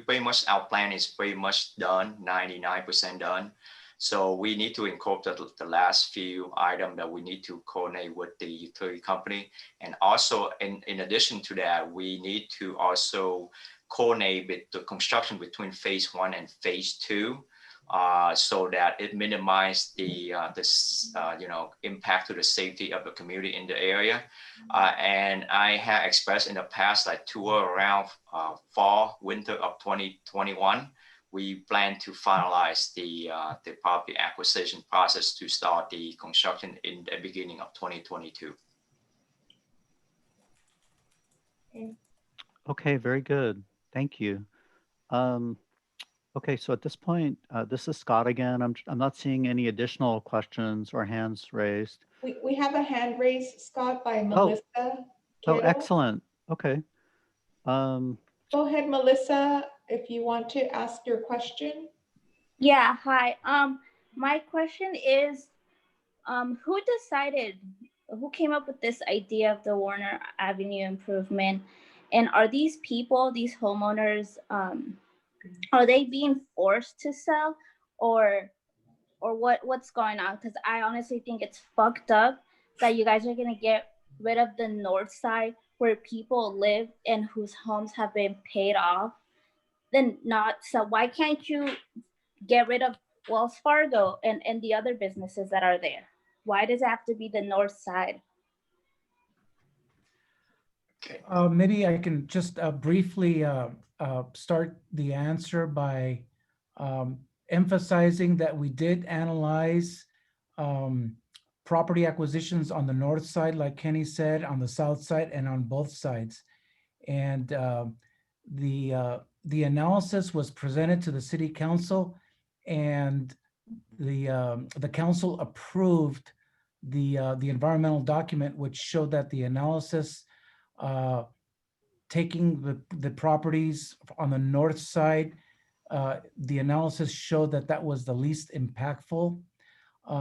pretty much, our plan is pretty much done, 99% done. So we need to incorporate the last few items that we need to coordinate with the utility company. And also in addition to that, we need to also coordinate with the construction between phase 1 and phase 2, so that it minimizes the impact to the safety of the community in the area. And I have expressed in the past, like tour around fall, winter of 2021, we plan to finalize the property acquisition process to start the construction in the beginning of 2022. Okay, very good. Thank you. Okay, so at this point, this is Scott again. I'm not seeing any additional questions or hands raised. We have a hand raised, Scott, by Melissa. Oh, excellent. Okay. Go ahead, Melissa, if you want to ask your question. Yeah, hi. My question is, who came up with this idea of the Warner Avenue improvement? And are these people, these homeowners, are they being forced to sell, or what's going on? Because I honestly think it's fucked up that you guys are gonna get rid of the north side where people live and whose homes have been paid off. Then not, so why can't you get rid of Wells Fargo and the other businesses that are there? Why does it have to be the north side? Okay. Maybe I can just briefly start the answer by emphasizing that we did analyze property acquisitions on the north side, like Kenny said, on the south side, and on both sides. And the analysis was presented to the city council, and the council approved the environmental document, which showed that the analysis taking the properties on the north side, the analysis showed that that was the least impactful.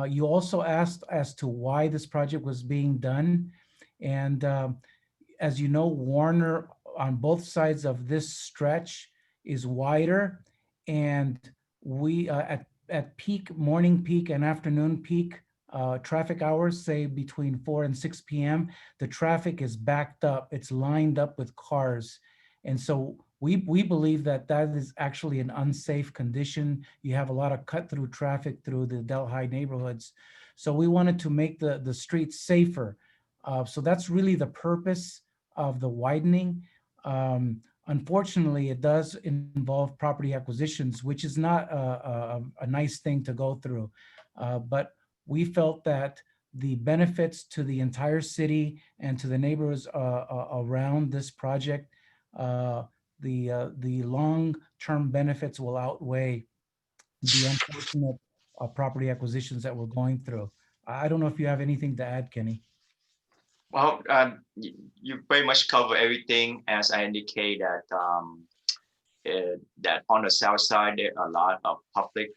You also asked as to why this project was being done. And as you know, Warner on both sides of this stretch is wider. And we, at peak, morning peak and afternoon peak, traffic hours, say between 4 and 6 p.m., the traffic is backed up. It's lined up with cars. And so we believe that that is actually an unsafe condition. You have a lot of cut through traffic through the Delhi neighborhoods. So we wanted to make the streets safer. So that's really the purpose of the widening. Unfortunately, it does involve property acquisitions, which is not a nice thing to go through. But we felt that the benefits to the entire city and to the neighbors around this project, the long-term benefits will outweigh the unfortunate property acquisitions that we're going through. I don't know if you have anything to add, Kenny. Well, you very much cover everything. As I indicate that on the south side, there are a lot of public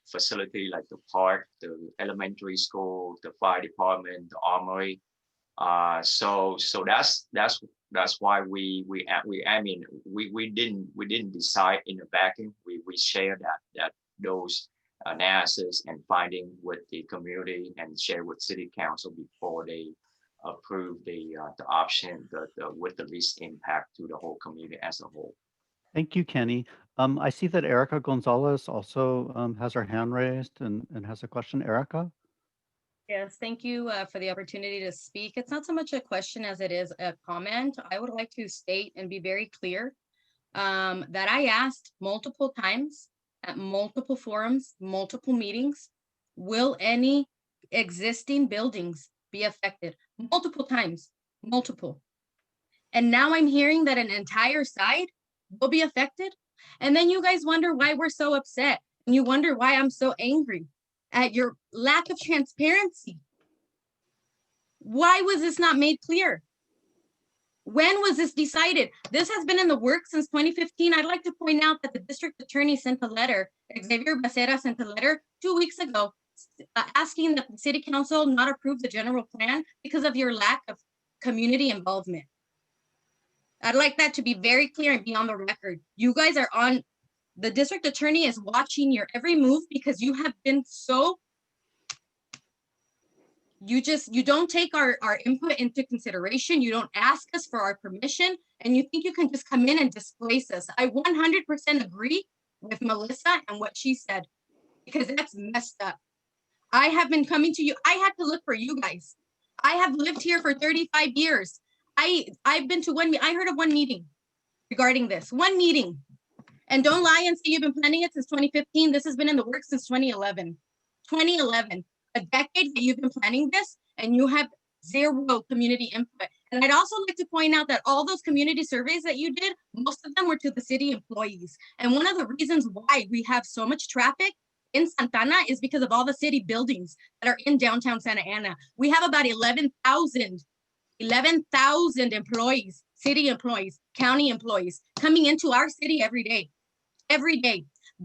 facility like the park, the elementary school, the fire department, the armory. So that's why we didn't decide in a vacuum. We share that those analysis and finding with the community and share with city council before they approve the option with the least impact to the whole community as a whole. Thank you, Kenny. I see that Erica Gonzalez also has her hand raised and has a question. Erica? Yes, thank you for the opportunity to speak. It's not so much a question as it is a comment. I would like to state and be very clear that I asked multiple times at multiple forums, multiple meetings, will any existing buildings be affected? Multiple times, multiple. And now I'm hearing that an entire side will be affected. And then you guys wonder why we're so upset. And you wonder why I'm so angry at your lack of transparency. Why was this not made clear? When was this decided? This has been in the works since 2015. I'd like to point out that the district attorney sent a letter, Xavier Becerra sent a letter 2 weeks ago asking that the city council not approve the general plan because of your lack of community involvement. I'd like that to be very clear and be on the record. You guys are on, the district attorney is watching your every move because you have been so, you don't take our input into consideration. You don't ask us for our permission, and you think you can just come in and displace us. I 100% agree with Melissa and what she said, because that's messed up. I have been coming to you. I had to look for you guys. I have lived here for 35 years. I've been to I heard of one meeting regarding this, one meeting. And don't lie and say you've been planning it since 2015. This has been in the works since 2011. 2011, a decade that you've been planning this, and you have zero community input. And I'd also like to point out that all those community surveys that you did, most of them were to the city employees. And one of the reasons why we have so much traffic in Santa Ana is because of all the city buildings that are in downtown Santa Ana. We have about 11,000 employees, city employees, county employees coming into our city every day. Every day.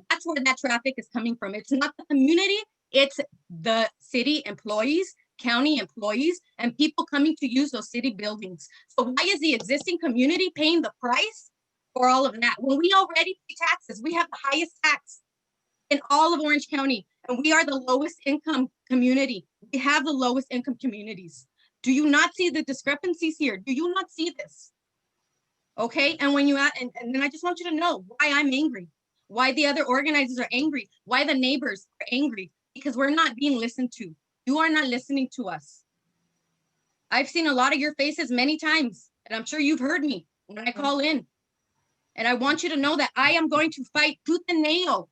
That's where that traffic is coming from. It's not the community, it's the city employees, county employees, and people coming to use those city buildings. So why is the existing community paying the price for all of that? When we already pay taxes, we have the highest tax in all of Orange County, and we are the lowest income community. We have the lowest income communities. Do you not see the discrepancies here? Do you not see this? Okay, and when you and then I just want you to know why I'm angry, why the other organizers are angry, why the neighbors are angry, because we're not being listened to. You are not listening to us. I've seen a lot of your faces many times, and I'm sure you've heard me when I call in. And I want you to know that I am going to fight tooth and nail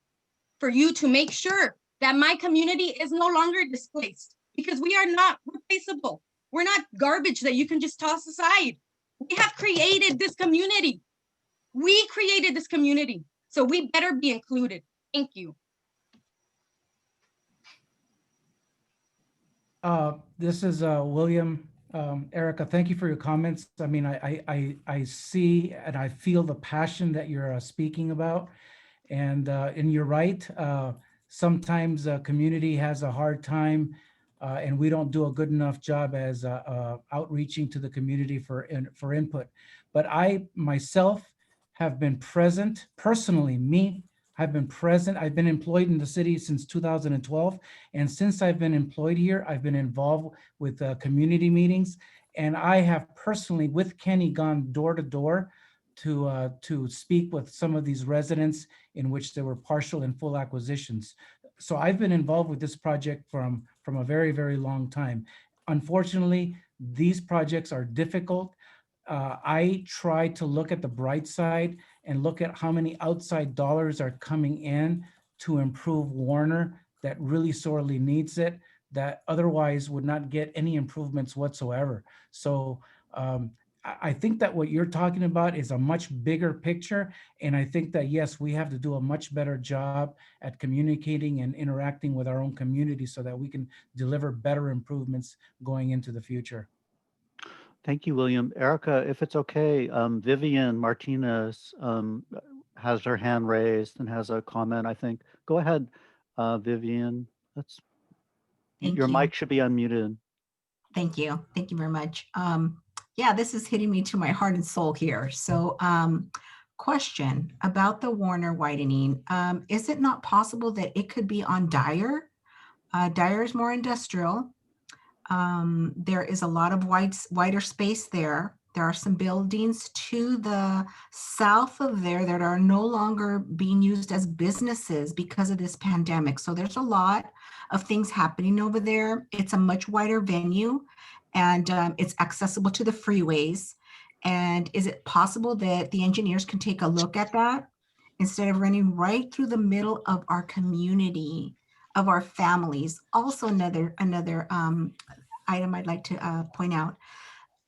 for you to make sure that my community is no longer displaced, because we are not replaceable. We're not garbage that you can just toss aside. We have created this community. We created this community. So we better be included. Thank you. This is William. Erica, thank you for your comments. I mean, I see and I feel the passion that you're speaking about. And you're right. Sometimes a community has a hard time and we don't do a good enough job as outreaching to the community for input. But I myself have been present personally, I've been present. I've been employed in the city since 2012. And since I've been employed here, I've been involved with community meetings. And I have personally, with Kenny, gone door to door to speak with some of these residents in which there were partial and full acquisitions. So I've been involved with this project from a very, very long time. Unfortunately, these projects are difficult. I try to look at the bright side and look at how many outside dollars are coming in to improve Warner that really sorely needs it, that otherwise would not get any improvements whatsoever. So I think that what you're talking about is a much bigger picture. And I think that, yes, we have to do a much better job at communicating and interacting with our own community so that we can deliver better improvements going into the future. Thank you, William. Erica, if it's okay, Vivian Martinez has her hand raised and has a comment, I think. Go ahead, Vivian. Thank Your you. mic should be unmuted. Thank you. Thank you very much. Yeah, this is hitting me to my heart and soul here. So question about the Warner widening. Is it not possible that it could be on Dyer? Dyer is more industrial. There is a lot of wider space there. There are some buildings to the south of there that are no longer being used as businesses because of this pandemic. So there's a lot of things happening over there. It's a much wider venue and it's accessible to the freeways. And is it possible that the engineers can take a look at that instead of running right through the middle of our community, of our families? Also another item I'd like to point out.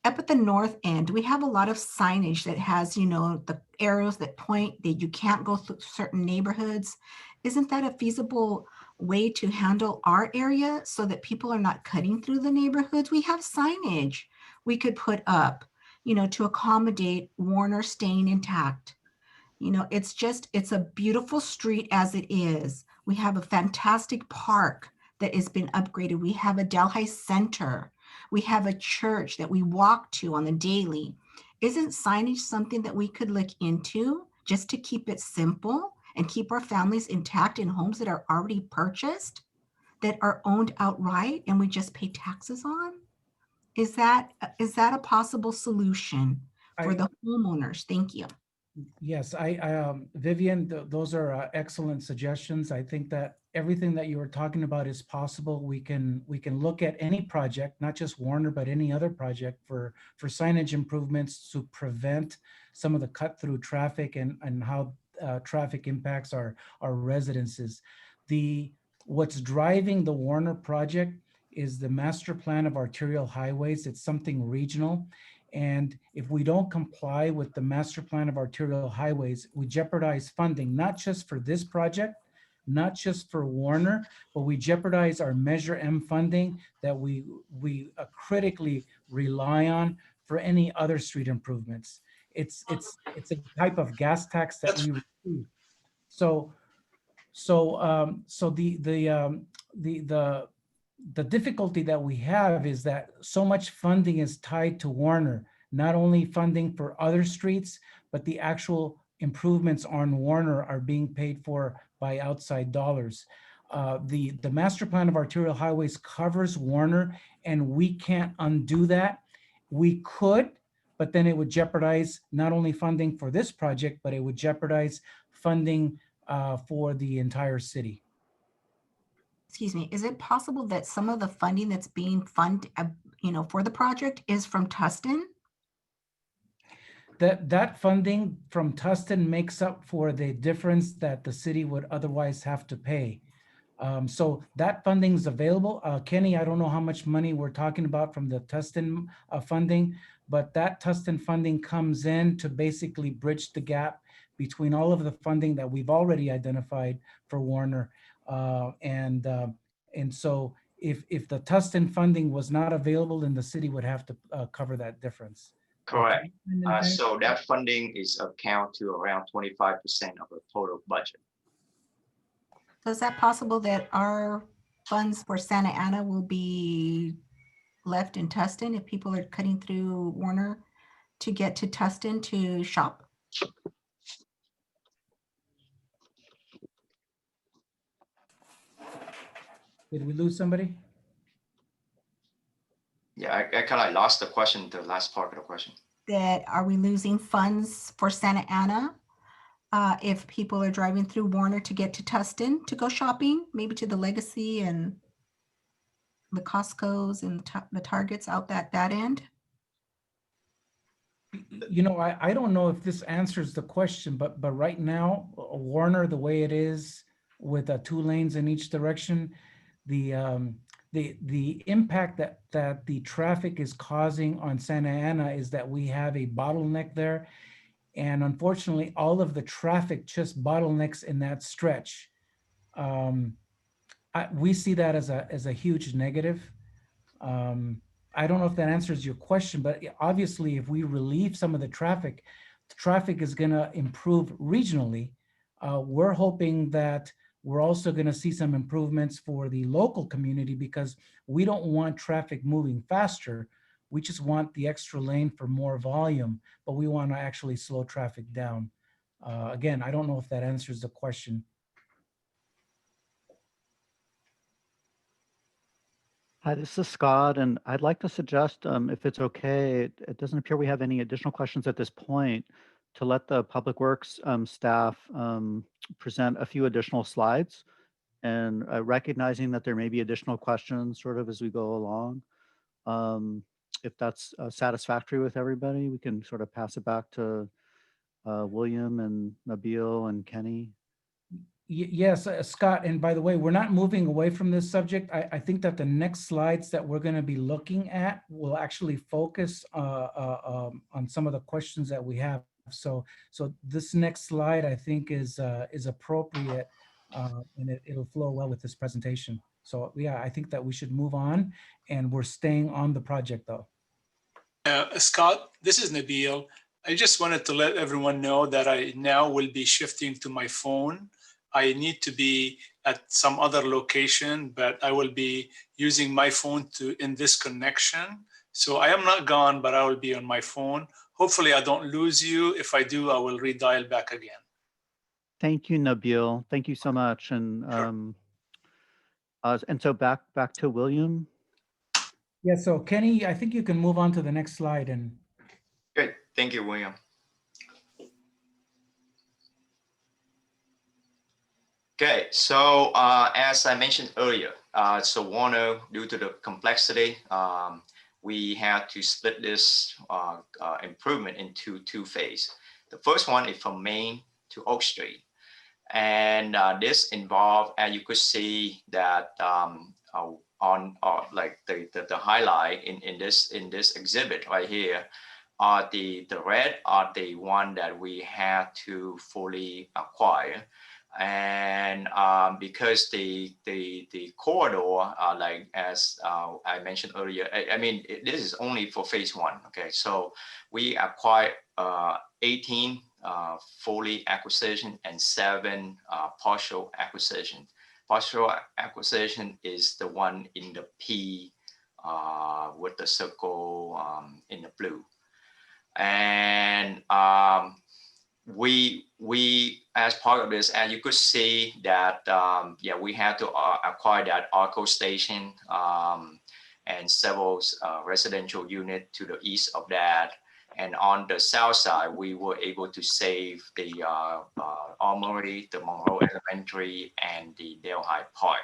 Up at the north end, we have a lot of signage that has, you know, the arrows that point that you can't go through certain neighborhoods. Isn't that a feasible way to handle our area so that people are not cutting through the neighborhoods? We have signage we could put up, you know, to accommodate Warner staying intact. You know, it's a beautiful street as it is. We have a fantastic park that has been upgraded. We have a Delhi Center. We have a church that we walk to on the daily. Isn't signage something that we could look into just to keep it simple and keep our families intact in homes that are already purchased, that are owned outright, and we just pay taxes on? Is that a possible solution for the homeowners? Thank you. Yes, Vivian, those are excellent suggestions. I think that everything that you were talking about is possible. We can look at any project, not just Warner, but any other project for signage improvements to prevent some of the cut through traffic and how traffic impacts our residences. What's driving the Warner project is the master plan of arterial highways. It's something regional. And if we don't comply with the master plan of arterial highways, we jeopardize funding, not just for this project, not just for Warner, but we jeopardize our Measure M funding that we critically rely on for any other street improvements. It's a type of gas tax that we receive. So the difficulty that we have is that so much funding is tied to Warner, not only funding for other streets, but the actual improvements on Warner are being paid for by outside dollars. The master plan of arterial highways covers Warner, and we can't undo that. We could, but then it would jeopardize not only funding for this project, but it would jeopardize funding for the entire city. Excuse me, is it possible that some of the funding that's being funded, for the project is from Tustin? That funding from Tustin makes up for the difference that the city would otherwise have to pay. So that funding is available. Kenny, I don't know how much money we're talking about from the Tustin funding, but that Tustin funding comes in to basically bridge the gap between all of the funding that we've already identified for Warner. And so if the Tustin funding was not available, then the city would have to cover that difference. Correct. Can you explain So that funding is account to around 25% of the total budget. So is that possible that our funds for Santa Ana will be left in Tustin if people are cutting through Warner to get to Tustin to shop? Did we lose somebody? Yeah, I kind of lost the question, the last part of the question. That are we losing funds for Santa Ana if people are driving through Warner to get to Tustin to go shopping, maybe to the Legacy and the Costco's and the Targets out that end? You know, I don't know if this answers the question, but right now, Warner, the way it is with 2 lanes in each direction, the impact that the traffic is causing on Santa Ana is that we have a bottleneck there. And unfortunately, all of the traffic just bottlenecks in that stretch. We see that as a huge negative. I don't know if that answers your question, but obviously if we relieve some of the traffic is gonna improve regionally. We're hoping that we're also gonna see some improvements for the local community because we don't want traffic moving faster. We just want the extra lane for more volume, but we wanna actually slow traffic down. Again, I don't know if that answers the question. Hi, this is Scott, and I'd like to suggest, if it's okay, it doesn't appear we have any additional questions at this point, to let the Public Works staff present a few additional slides, and recognizing that there may be additional questions sort of as we go along. If that's satisfactory with everybody, we can sort of pass it back to William and Nabil and Kenny. Yes, Scott, and by the way, we're not moving away from this subject. I think that the next slides that we're going to be looking at will actually focus on some of the questions that we have. So this next slide, I think, is appropriate, and it'll flow well with this presentation. So yeah, I think that we should move on, and we're staying on the project though. Scott, this is Nabil. I just wanted to let everyone know that I now will be shifting to my phone. I need to be at some other location, but I will be using my phone in this connection. So I am not gone, but I will be on my phone. Hopefully I don't lose you. If I do, I will redial back again. Thank you, Nabil. Thank you so much. And and so back to William. Yeah, so Kenny, I think you can move on to the next slide. And Good, thank you, William. Okay, so as I mentioned earlier, so Warner, due to the complexity, we had to split this improvement into 2 phases. The first one is from Main to Oak Street. And this involved, and you could see that on like the highlight in this exhibit right here, are the red are the one that we had to fully acquire. And because the corridor, like as I mentioned earlier, I mean, this is only for phase 1. Okay, so we acquired 18 fully acquisition and 7 partial acquisition. Partial acquisition is the one in the P with the circle in the blue. And we as part of this, and you could see that yeah, we had to acquire that Arco station and several residential unit to the east of that. And on the south side, we were able to save the Armory, the Monroe Elementary, and the Delhi Park.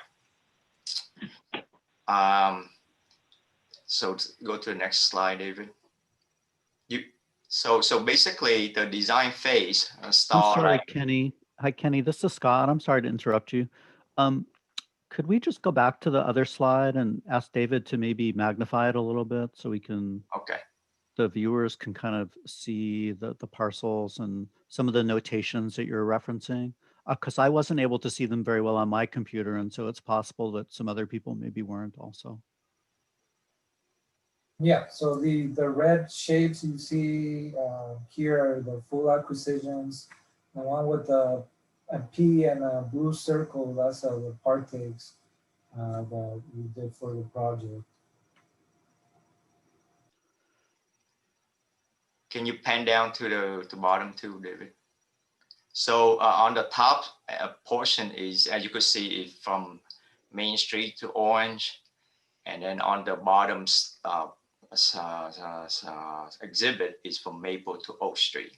So go to the next slide, David. So basically, the design phase starts. I'm sorry, Kenny. Hi, Kenny. This is Scott. I'm sorry to interrupt you. Could we just go back to the other slide and ask David to maybe magnify it a little bit so we can? Okay. The viewers can kind of see the parcels and some of the notations that you're referencing. because I wasn't able to see them very well on my computer, and so it's possible that some other people maybe weren't also. Yeah, so the red shapes you see here are the full acquisitions. The one with a P and a blue circle, that's the partakes that we did for the project. Can you pan down to the bottom too, David? So on the top portion is, as you could see, is from Main Street to Orange. And then on the bottom exhibit is from Maple to Oak Street.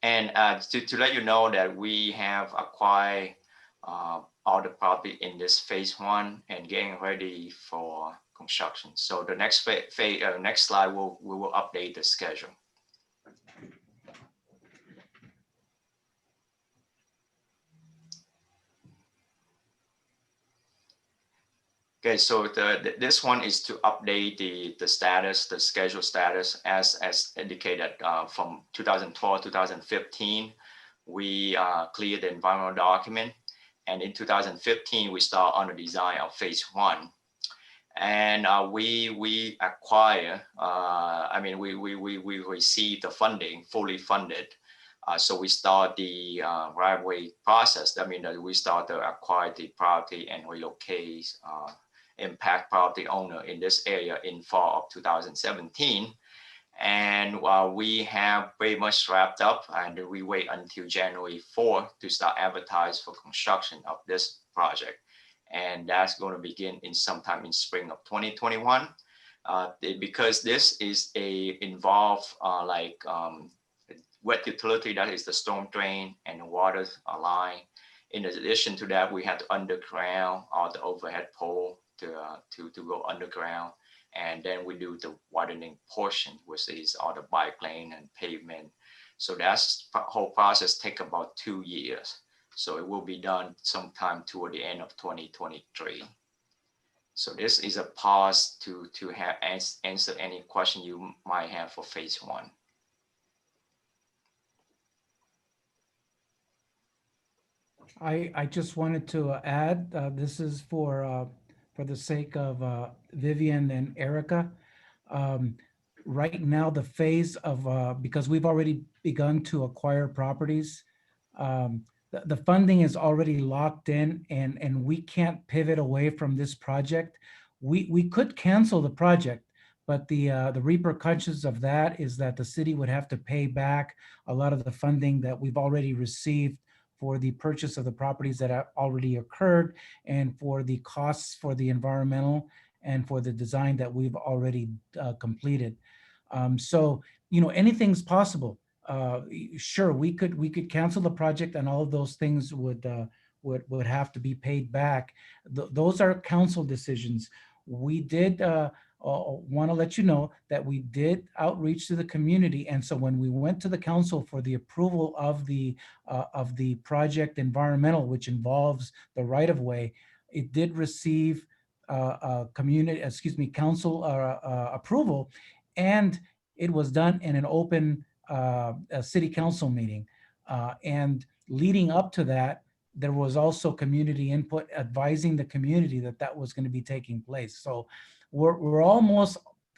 And to let you know that we have acquired all the property in this phase 1 and getting ready for construction. So the next next slide, we will update the schedule. Okay, so this one is to update the status, the schedule status as indicated from 2012, 2015. We cleared the environmental document, and in 2015 we start on the design of phase 1, and we acquire. I mean, we receive the funding fully funded. So we start the right of way process. I mean, we start to acquire the property and relocate impact property owner in this area in fall of 2017. And we have very much wrapped up, and we wait until January 4th to start advertise for construction of this project. And that's going to begin in sometime in spring of 2021. Because this is involved wet utility, that is the storm drain and the water line. In addition to that, we had to underground all the overhead pole to go underground, and then we do the widening portion, which is all the bike lane and pavement. So that's whole process take about 2 years. So it will be done sometime toward the end of 2023. So this is a pause to answer any question you might have for phase 1. I just wanted to add, this is for the sake of Vivian and Erica. Right now, the phase of, because we've already begun to acquire properties, the funding is already locked in, and we can't pivot away from this project. We could cancel the project, but the repercussions of that is that the city would have to pay back a lot of the funding that we've already received for the purchase of the properties that have already occurred, and for the costs for the environmental and for the design that we've already completed. So, you know, anything's possible. Sure, we could cancel the project, and all of those things would have to be paid back. Those are council decisions. We did want to let you know that we did outreach to the community, and so when we went to the council for the approval of the project environmental, which involves the right of way, it did receive council approval, and it was done in an open city council meeting. And leading up to that, there was also community input advising the community that that was going to be taking place. So we're almost,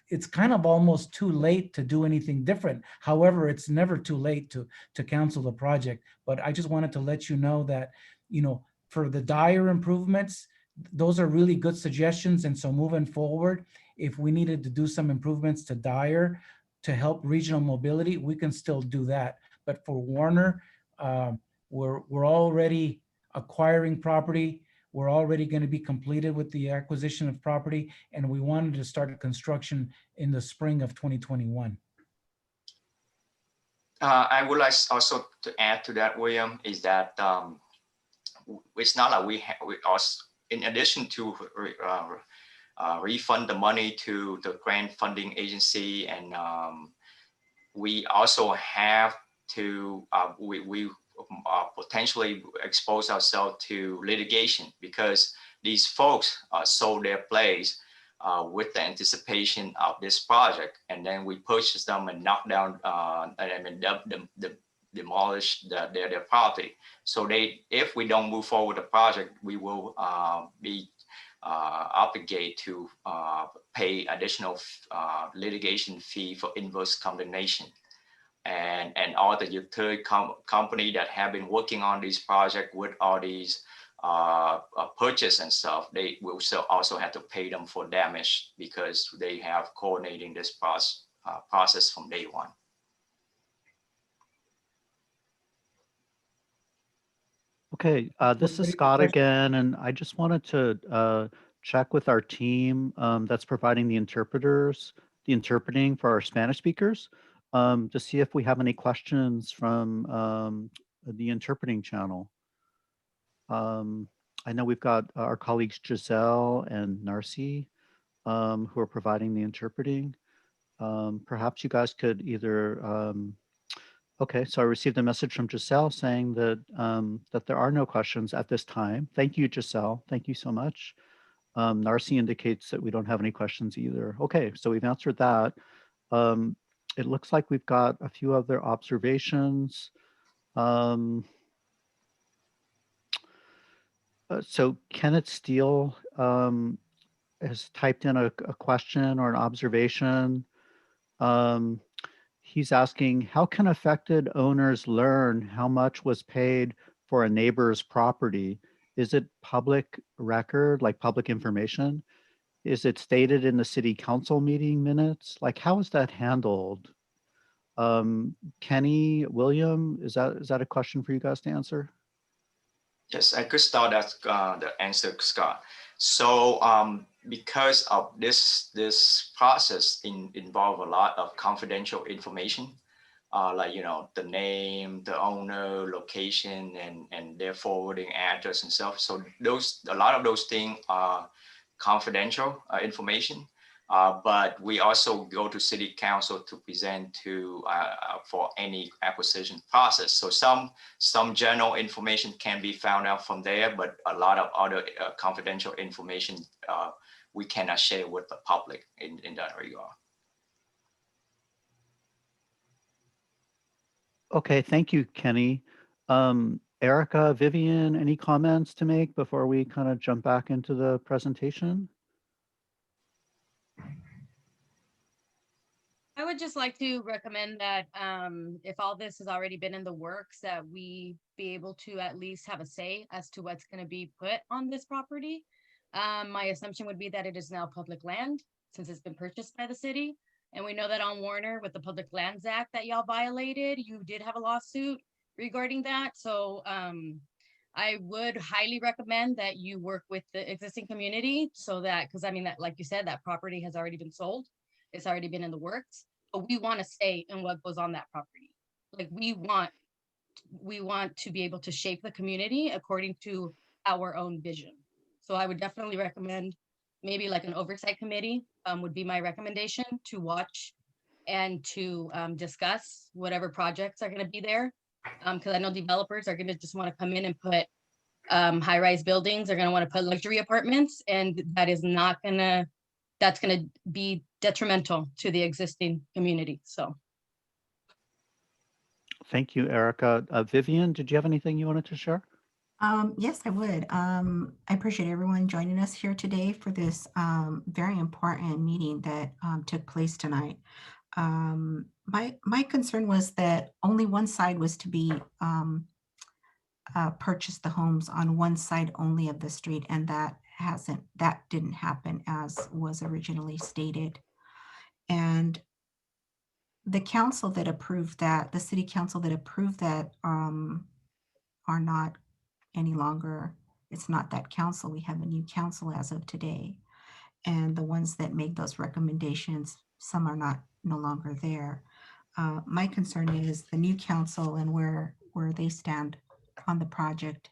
it's kind of almost too late to do anything different. However, it's never too late to cancel the project. But I just wanted to let you know that, you know, for the dire improvements, those are really good suggestions. And so moving forward, if we needed to do some improvements to dire to help regional mobility, we can still do that. But for Warner, we're already acquiring property. We're already going to be completed with the acquisition of property, and we wanted to start construction in the spring of 2021. I would like also to add to that, William, is that it's not like we also, in addition to refund the money to the grant funding agency, and we also have to we potentially expose ourselves to litigation, because these folks sold their place with the anticipation of this project, and then we purchase them and knock down, demolish their property. So if we don't move forward with the project, we will be obligated to pay additional litigation fee for inverse condemnation. And all the utility company that have been working on this project with all these purchase and stuff, they will also have to pay them for damage because they have coordinating this process from day one. Okay, this is Scott again, and I just wanted to check with our team that's providing the interpreting for our Spanish speakers, to see if we have any questions from the interpreting channel. I know we've got our colleagues Giselle and Narcy who are providing the interpreting. Perhaps you guys could either, okay, so I received a message from Giselle saying that that there are no questions at this time. Thank you, Giselle. Thank you so much. Narcy indicates that we don't have any questions either. Okay, so we've answered that. It looks like we've got a few other observations. So Kenneth Steele has typed in a question or an observation. He's asking, how can affected owners learn how much was paid for a neighbor's property? Is it public record, like public information? Is it stated in the city council meeting minutes? Like, how is that handled? Kenny, William, is that a question for you guys to answer? Yes, I could start the answer, Scott. So because of this process involve a lot of confidential information, like, you know, the name, the owner, location, and their forwarding address and stuff. So a lot of those things are confidential information. But we also go to city council to present to for any acquisition process. So some general information can be found out from there, but a lot of other confidential information we cannot share with the public in that regard. Okay, thank you, Kenny. Erica, Vivian, any comments to make before we kind of jump back into the presentation? I would just like to recommend that if all this has already been in the works, that we be able to at least have a say as to what's going to be put on this property. My assumption would be that it is now public land since it's been purchased by the city. And we know that on Warner with the Public Lands Act that y'all violated, you did have a lawsuit regarding that. So I would highly recommend that you work with the existing community so that, because I mean, that, like you said, that property has already been sold. It's already been in the works, but we want to stay in what goes on that property. Like we want to be able to shape the community according to our own vision. So I would definitely recommend maybe like an oversight committee would be my recommendation to watch and to discuss whatever projects are going to be there. Because I know developers are going to just want to come in and put high-rise buildings. They're going to want to put luxury apartments, and that is not going to, that's going to be detrimental to the existing community. So. Thank you, Erica. Vivian, did you have anything you wanted to share? Yes, I would. I appreciate everyone joining us here today for this very important meeting that took place tonight. My concern was that only one side was to be purchase the homes on one side only of the street, and that didn't happen as was originally stated. And the council that approved that, the city council that approved that are not any longer, it's not that council. We have a new council as of today. And the ones that made those recommendations, some are no longer there. My concern is the new council and where they stand on the project.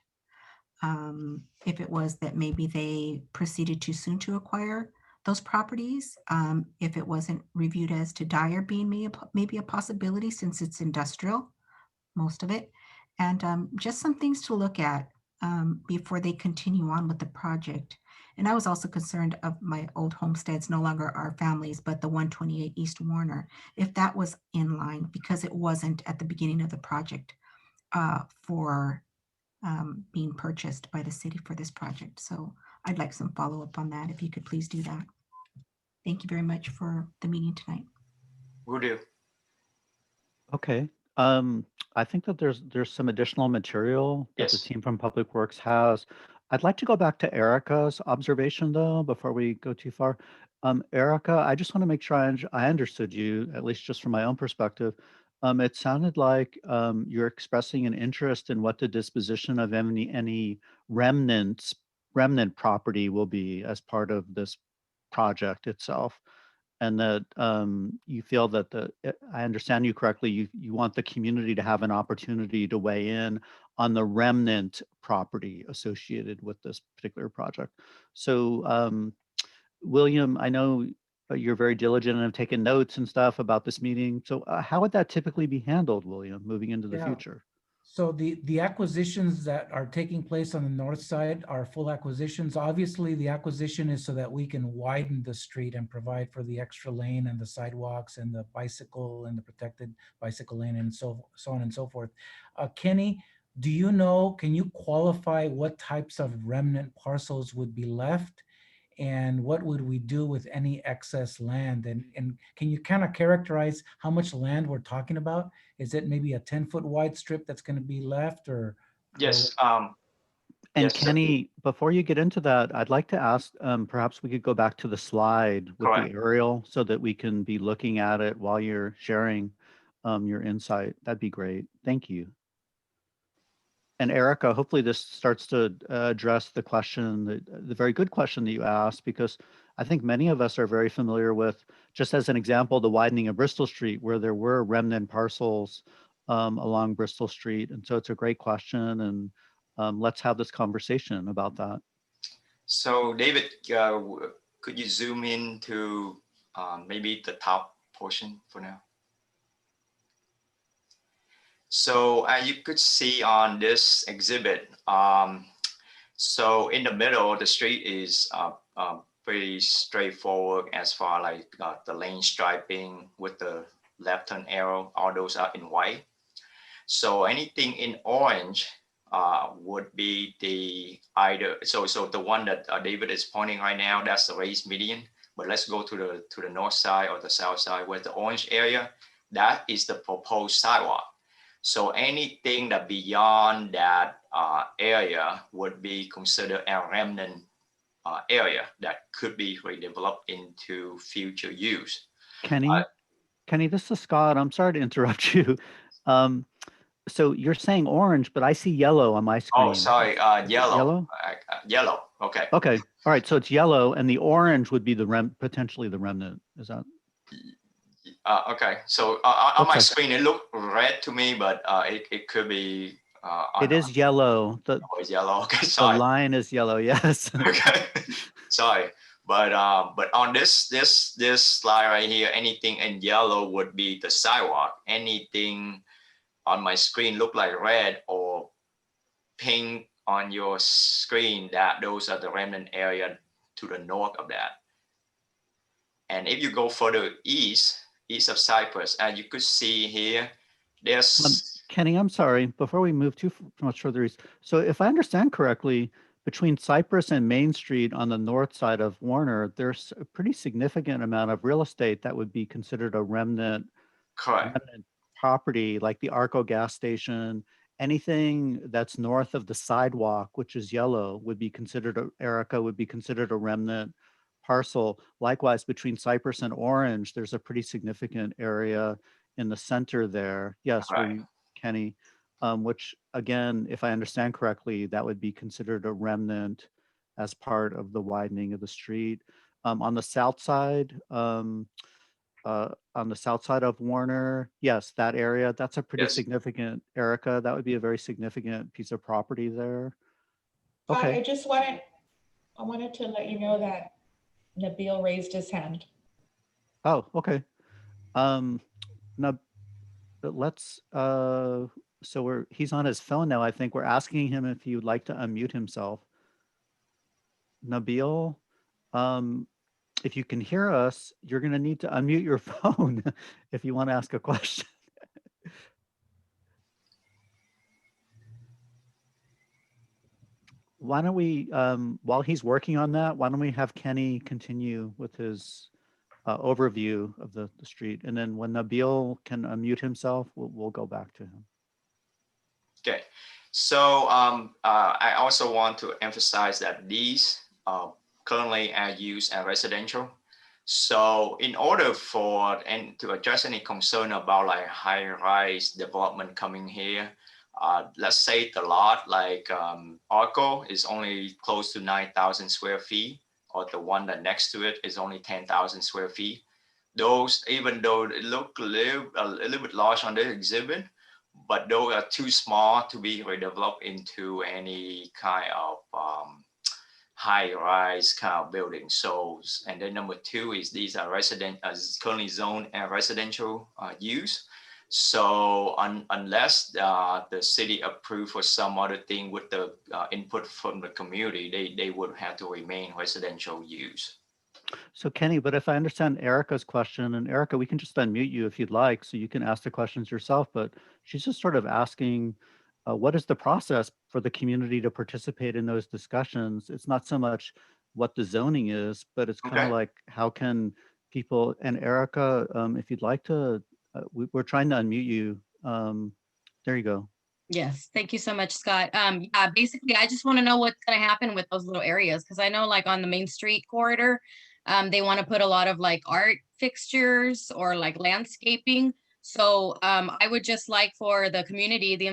If it was that maybe they proceeded too soon to acquire those properties, if it wasn't reviewed as to Dyer being maybe a possibility since it's industrial, most of it, and just some things to look at before they continue on with the project. And I was also concerned of my old homesteads, no longer our families, but the 128 East Warner, if that was in line, because it wasn't at the beginning of the project for being purchased by the city for this project. So I'd like some follow-up on that, if you could please do that. Thank you very much for the meeting tonight. Will do. Okay. I think that there's some additional material that the Yes. team from Public Works has. I'd like to go back to Erica's observation though, before we go too far. Erica, I just want to make sure I understood you, at least just from my own perspective. It sounded like you're expressing an interest in what the disposition of any remnant property will be as part of this project itself, and that you feel that I understand you correctly, you want the community to have an opportunity to weigh in on the remnant property associated with this particular project. So William, I know you're very diligent and have taken notes and stuff about this meeting. So how would that typically be handled, William, moving into the Yeah. future? So the acquisitions that are taking place on the north side are full acquisitions. Obviously, the acquisition is so that we can widen the street and provide for the extra lane and the sidewalks and the bicycle and the protected bicycle lane and so on and so forth. Kenny, do you know, can you qualify what types of remnant parcels would be left? And what would we do with any excess land? And can you kind of characterize how much land we're talking about? Is it maybe a 10-foot wide strip that's going to be left, or? Yes. And yes, Kenny, before you get into that, I'd like to ask, perhaps we could go back to the slide with Correct. the aerial so that we can be looking at it while you're sharing your insight. That'd be great. Thank you. And Erica, hopefully this starts to address the question, the very good question that you asked, because I think many of us are very familiar with, just as an example, the widening of Bristol Street, where there were remnant parcels along Bristol Street. And so it's a great question, and let's have this conversation about that. So David, could you zoom in to maybe the top portion for now? So you could see on this exhibit, so in the middle, the street is pretty straightforward as far like the lane striping with the left turn arrow, all those are in white. So anything in orange would be the either, so the one that David is pointing right now, that's the raised median. But let's go to the north side or the south side where the orange area, that is the proposed sidewalk. So anything that beyond that area would be considered a remnant area that could be redeveloped into future use. Kenny, this is Scott. I'm sorry to interrupt you. So you're saying orange, but I see yellow on my screen. Oh, sorry, yellow. Yellow. Okay. Okay. All right. So it's yellow, and the orange would be the potentially the remnant. Is that? Okay. So on my screen, it looked red to me, but it could be. It is yellow. It's yellow. Okay. Sorry. The line is yellow. Yes. Okay. Sorry. But on this slide right here, anything in yellow would be the sidewalk. Anything on my screen look like red or pink on your screen, that those are the remnant area to the north of that. And if you go further east of Cypress, and you could see here, there's Kenny, I'm sorry, before we move too much further east. So if I understand correctly, between Cypress and Main Street on the north side of Warner, there's a pretty significant amount of real estate that would be considered a remnant, remnant property, like the Arco gas station. Anything that's north of the sidewalk, which is yellow, would be considered, Erica, would be considered a remnant parcel. Likewise, between Cypress and Orange, there's a pretty significant area in the center there. Yes, right. Kenny, which again, if I understand correctly, that would be considered a remnant as part of the widening of the street. On the south side of Warner, yes, that area, that's a pretty significant, Erica, that would be a very significant piece of property there. Okay. I wanted to let you know that Nabil raised his hand. Oh, okay. Now let's, he's on his phone now. I think we're asking him if he would like to unmute himself. Nabil, if you can hear us, you're going to need to unmute your phone if you want to ask a question. Why don't we, while he's working on that, why don't we have Kenny continue with his overview of the street, and then when Nabil can unmute himself, we'll go back to him. Okay, so I also want to emphasize that these currently are used as residential. So in order for and to address any concern about like high-rise development coming here, let's say the lot like Arco is only close to 9,000 square feet, or the one that next to it is only 10,000 square feet. Those, even though it look a little bit large on the exhibit, but those are too small to be redeveloped into any kind of high-rise kind of building. So, and then number two is these are currently zoned and residential use. So unless the city approve for some other thing with the input from the community, they would have to remain residential use. So Kenny, but if I understand Erica's question, and Erica, we can just unmute you if you'd like, so you can ask the questions yourself, but she's just sort of asking, what is the process for the community to participate in those discussions? It's not so much what the zoning is, but it's kind of like, how can people, and Erica, if you'd like to, we're trying to unmute you. There you go. Yes, thank you so much, Scott. Yeah, basically, I just want to know what's going to happen with those little areas, because I know like on the Main Street corridor, they want to put a lot of like art fixtures or like landscaping. So I would just like for the community, the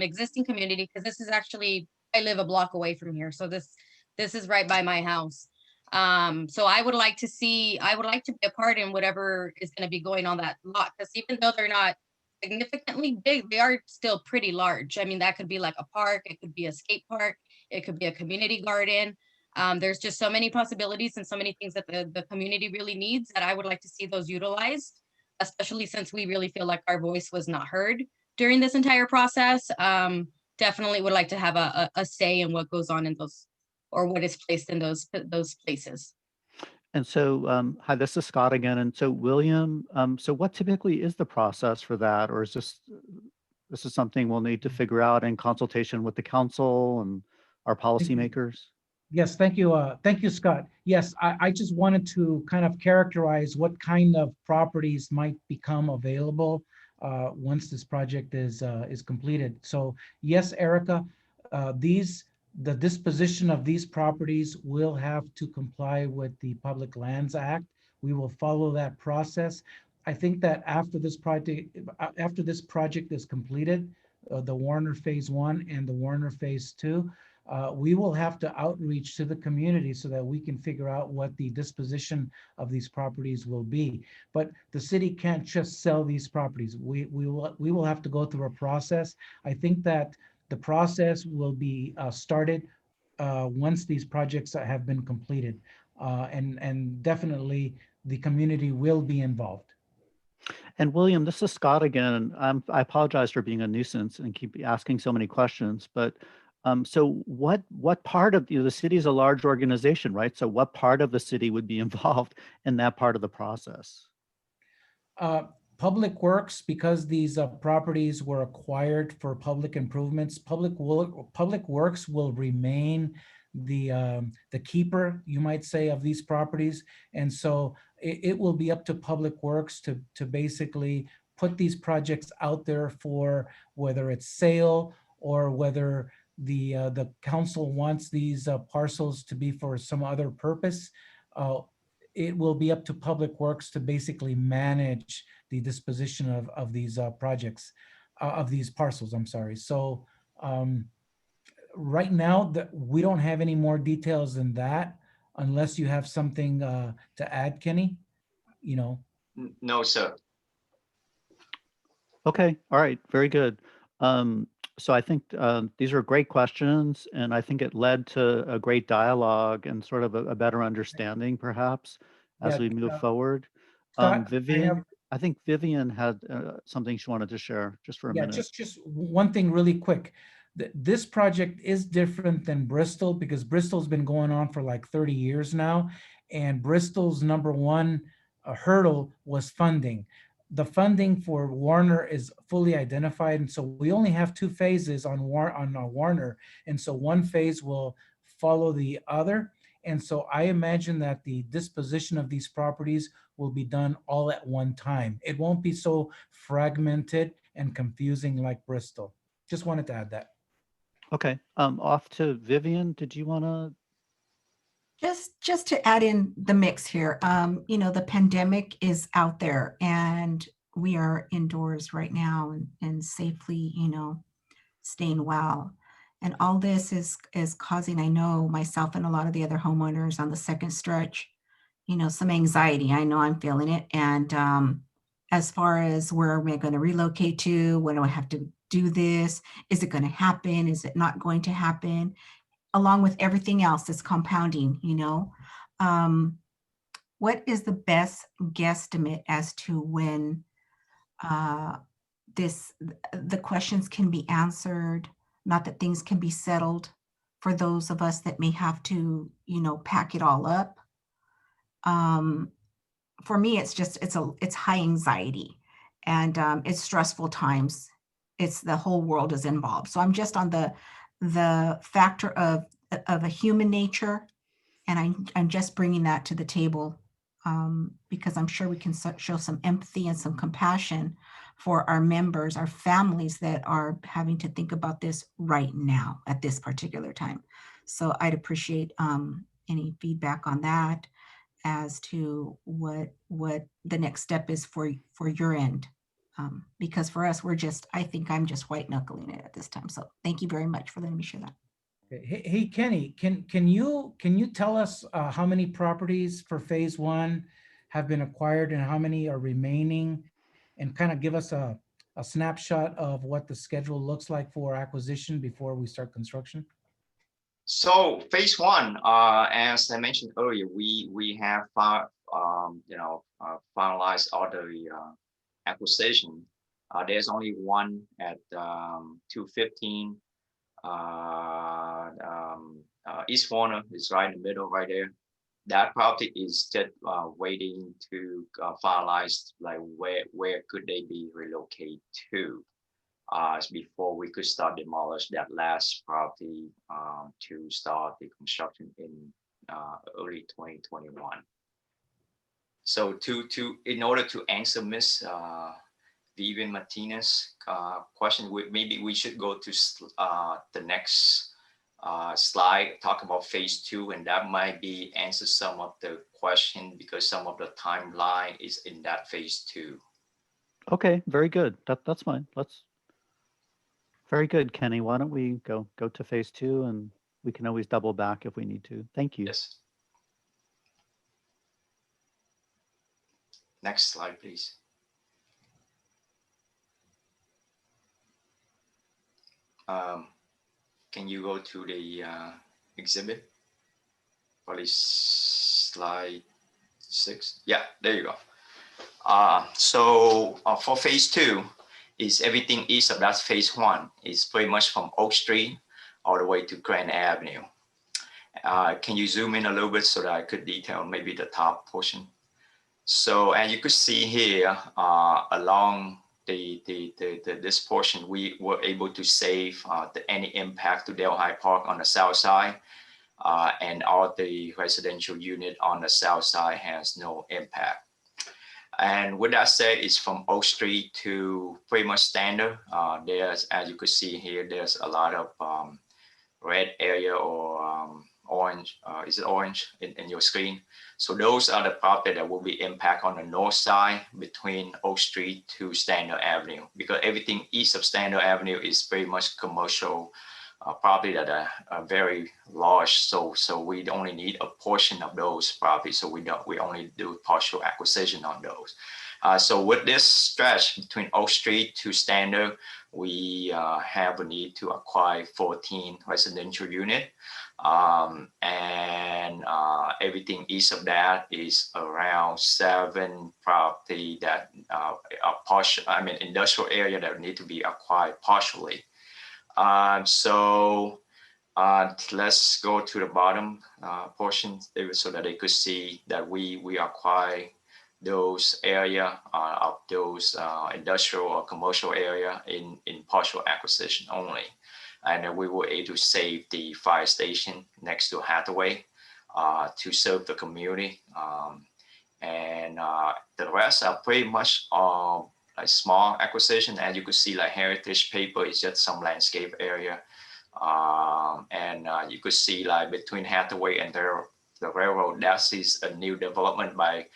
existing community, because this is actually, I live a block away from here. So this is right by my house. So I would like to be a part in whatever is going to be going on that lot, because even though they're not significantly big, they are still pretty large. I mean, that could be like a park, it could be a skate park, it could be a community garden. There's just so many possibilities and so many things that the community really needs that I would like to see those utilized, especially since we really feel like our voice was not heard during this entire process. Definitely would like to have a say in what goes on in those, or what is placed in those places. And so, hi, this is Scott again. And so William, so what typically is the process for that? Or is this is something we'll need to figure out in consultation with the council and our policymakers? Yes, thank you. Thank you, Scott. Yes, I just wanted to kind of characterize what kind of properties might become available once this project is completed. So yes, Erica, the disposition of these properties will have to comply with the Public Lands Act. We will follow that process. I think that after this project is completed, the Warner Phase 1 and the Warner Phase 2, we will have to outreach to the community so that we can figure out what the disposition of these properties will be. But the city can't just sell these properties. We will have to go through a process. I think that the process will be started once these projects have been completed, and definitely the community will be involved. And William, this is Scott again. I apologize for being a nuisance and keep asking so many questions, but so what part of the city is a large organization, right? So what part of the city would be involved in that part of the process? Public Works, because these properties were acquired for public improvements, Public Works will remain the keeper, you might say, of these properties. And so it will be up to Public Works to basically put these projects out there for whether it's sale or whether the council wants these parcels to be for some other purpose. It will be up to Public Works to basically manage the disposition of these projects, of these parcels, I'm sorry. So right now, we don't have any more details than that, unless you have something to add, Kenny, you know. No, sir. Okay, all right, very good. So I think these are great questions, and I think it led to a great dialogue and sort of a better understanding, perhaps, as we move forward. Scott, Vivian, I think Vivian had something she wanted to share just for a minute. Just one thing really quick. This project is different than Bristol because Bristol's been going on for like 30 years now. And Bristol's number one hurdle was funding. The funding for Warner is fully identified. And so we only have two phases on Warner. And so one phase will follow the other. And so I imagine that the disposition of these properties will be done all at one time. It won't be so fragmented and confusing like Bristol. Just wanted to add that. Okay, off to Vivian. Did you want to? Just to add in the mix here, you know, the pandemic is out there and we are indoors right now and safely, you know, staying well. And all this is causing, I know myself and a lot of the other homeowners on the second stretch, you know, some anxiety. I know I'm feeling it. And as far as where am I going to relocate to? When do I have to do this? Is it going to happen? Is it not going to happen? Along with everything else that's compounding, you know. What is the best guesstimate as to when the questions can be answered, not that things can be settled for those of us that may have to, you know, pack it all up? For me, it's high anxiety and it's stressful times. It's the whole world is involved. So I'm just on the factor of a human nature, and I'm just bringing that to the table because I'm sure we can show some empathy and some compassion for our members, our families that are having to think about this right now at this particular time. So I'd appreciate any feedback on that as to what the next step is for your end. Because for us, I think I'm just white knuckling it at this time. So thank you very much for letting me share that. Hey, Kenny, can you tell us how many properties for phase one have been acquired and how many are remaining, and kind of give us a snapshot of what the schedule looks like for acquisition before we start construction? So phase one, as I mentioned earlier, we have finalized all the acquisition. There's only one at 215 East Warner is right in the middle, right there. That property is just waiting to finalize, like where could they be relocated to before we could start demolish that last property to start the construction in early 2021. So in order to answer Miss Vivian Martinez question, maybe we should go to the next slide, talk about phase two, and that might be answer some of the question because some of the timeline is in that phase two. Okay, very good. That's fine. Very good, Kenny. Why don't we go to phase two, and we can always double back if we need to. Thank you. Yes. Next slide, please. Can you go to the exhibit? Probably slide 6. Yeah, there you go. So for phase two, is everything east of that phase one. It's pretty much from Oak Street all the way to Grand Avenue. Can you zoom in a little bit so that I could detail maybe the top portion? So, and you could see here along this portion, we were able to save any impact to Delhi Park on the south side, and all the residential unit on the south side has no impact. And with that said, it's from Oak Street to pretty much standard. There's, as you could see here, there's a lot of red area or orange. Is it orange in your screen? So those are the property that will be impact on the north side between Oak Street to Standard Avenue, because everything east of Standard Avenue is pretty much commercial property that are very large. So we only need a portion of those properties. So we only do partial acquisition on those. So with this stretch between Oak Street to Standard, we have a need to acquire 14 residential unit. And everything east of that is around 7 property that are partial, industrial area that need to be acquired partially. Let's go to the bottom portion so that they could see that we acquire those area of those industrial or commercial area in partial acquisition only. And we were able to save the fire station next to Hathaway to serve the community. And the rest are pretty much a small acquisition. As you could see, like heritage paper is just some landscape area. And you could see like between Hathaway and the railroad, that is a new development by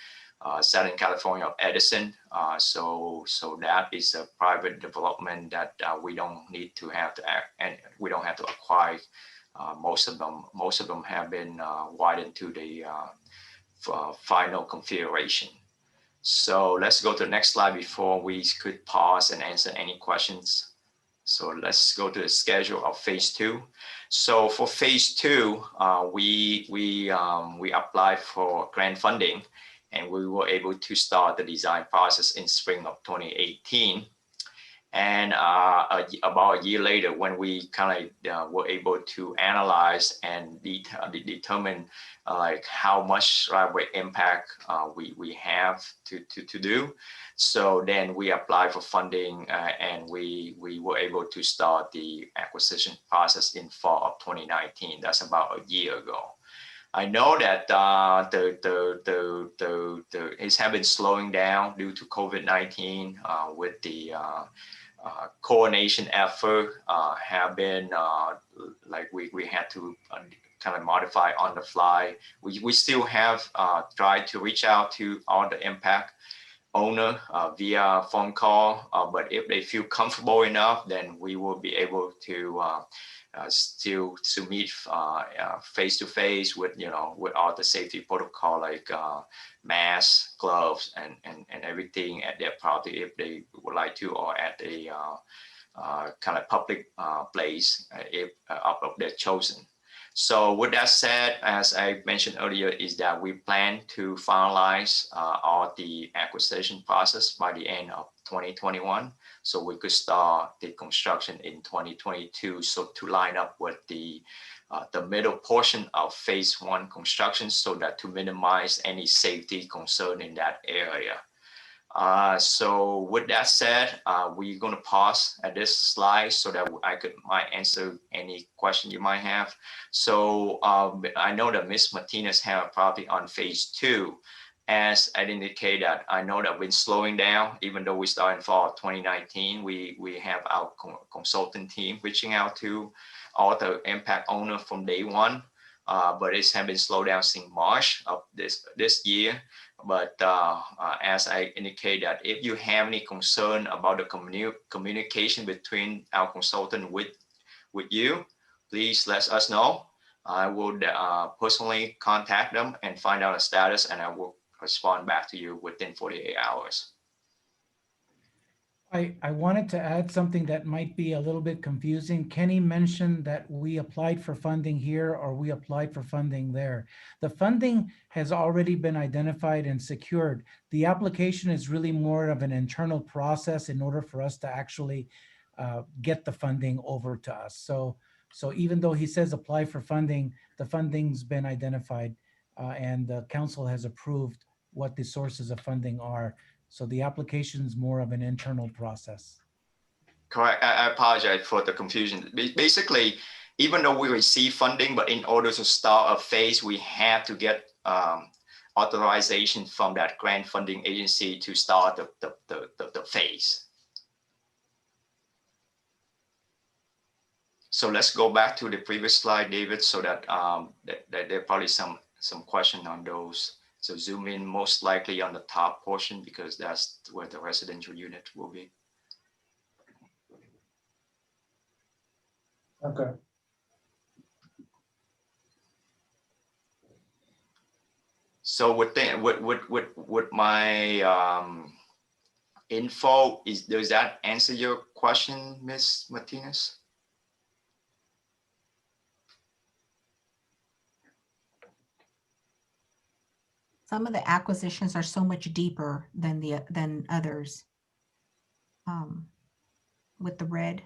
Southern California of Edison. So that is a private development that we don't need to have to act, and we don't have to acquire. Most of them have been widened to the final configuration. So let's go to the next slide before we could pause and answer any questions. So let's go to the schedule of phase 2. So for phase 2, we applied for grant funding, and we were able to start the design process in spring of 2018. And about a year later, when we kind of were able to analyze and determine like how much right-of-way impact we have to do, so then we applied for funding and we were able to start the acquisition process in fall of 2019. That's about a year ago. I know that it has been slowing down due to COVID-19 with the coordination effort have been like we had to kind of modify on the fly. We still have tried to reach out to all the impact owner via phone call, but if they feel comfortable enough, then we will be able to still to meet face to face with with all the safety protocol like masks, gloves, and everything at their property if they would like to, or at a kind of public place if of their chosen. So with that said, as I mentioned earlier, is that we plan to finalize all the acquisition process by the end of 2021. So we could start the construction in 2022. So to line up with the middle portion of phase 1 construction, so that to minimize any safety concern in that area. So with that said, we're going to pause at this slide so that I might answer any question you might have. So I know that Ms. Martinez have a property on phase 2. As I indicate that I know that we've been slowing down, even though we started in fall of 2019, we have our consultant team reaching out to all the impact owner from day one. But it's have been slowed down since March of this year. But as I indicate that if you have any concern about the communication between our consultant with you, please let us know. I would personally contact them and find out the status, and I will respond back to you within 48 hours. I wanted to add something that might be a little bit confusing. Kenny mentioned that we applied for funding here or we applied for funding there. The funding has already been identified and secured. The application is really more of an internal process in order for us to actually get the funding over to us. So even though he says apply for funding, the funding's been identified and the council has approved what the sources of funding are. So the application is more of an internal process. Correct. I apologize for the confusion. Basically, even though we receive funding, but in order to start a phase, we have to get authorization from that grant funding agency to start the phase. So let's go back to the previous slide, David, so that, that there are probably some question on those. So zoom in most likely on the top portion because that's where the residential unit will be. Okay. So with my info, does that answer your question, Ms. Martinez? Some of the acquisitions are so much deeper than others with the red.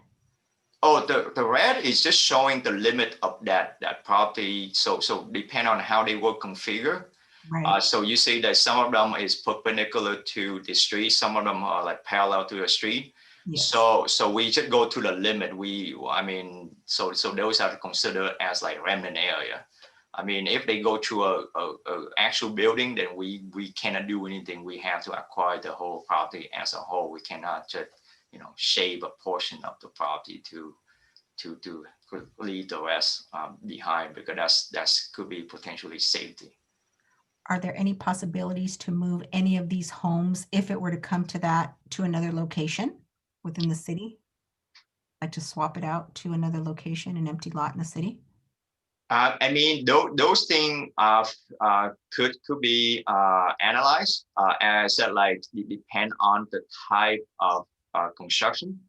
Oh, the red is just showing the limit of that property. So depend on how they will configure. Right. So you see that some of them is perpendicular to the street, some of them are like parallel to the street. Yes. So we just go to the limit. I mean, so those are considered as like remnant area. I mean, if they go to a actual building, then we cannot do anything. We have to acquire the whole property as a whole. We cannot just, you know, shave a portion of the property to leave the rest behind, because that's could be potentially safety. Are there any possibilities to move any of these homes, if it were to come to that, to another location within the city? Like to swap it out to another location, an empty lot in the city? I mean, those things could be analyzed. As I said, like it depend on the type of construction,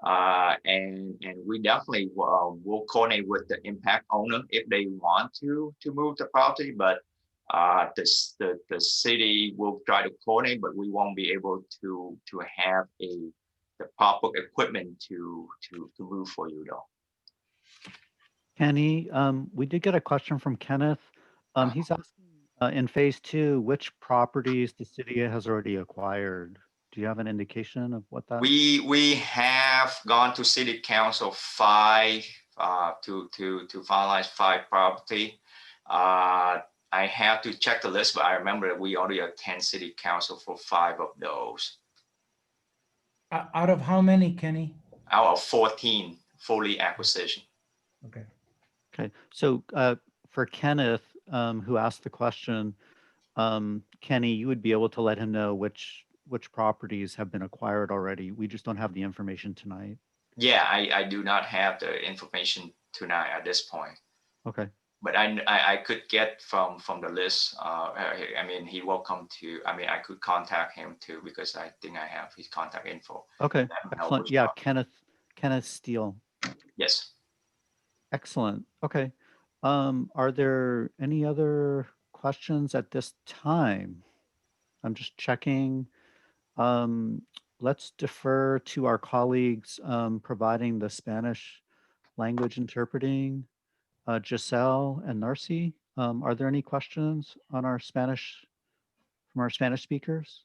and we definitely will coordinate with the impact owner if they want to move the property. But the city will try to coordinate, but we won't be able to have the proper equipment to move for you though. Kenny, we did get a question from Kenneth. He's asking in phase 2, which properties the city has already acquired. Do you have an indication of what that? We have gone to city council 5 to finalize 5 property. I have to check the list, but I remember that we already attend city council for 5 of those. Out of how many, Kenny? Out of 14 fully acquisition. Okay. Okay, so for Kenneth, who asked the question, Kenny, you would be able to let him know which properties have been acquired already. We just don't have the information tonight. Yeah, I do not have the information tonight at this point. Okay. But I could get from the list. I mean, he welcome to. I mean, I could contact him too, because I think I have his contact info. Okay, excellent. Yeah, Kenneth Steele. Yes. Excellent. Okay. Are there any other questions at this time? I'm just checking. Let's defer to our colleagues providing the Spanish language interpreting, Giselle and Narcy. Are there any questions on our Spanish, from our Spanish speakers?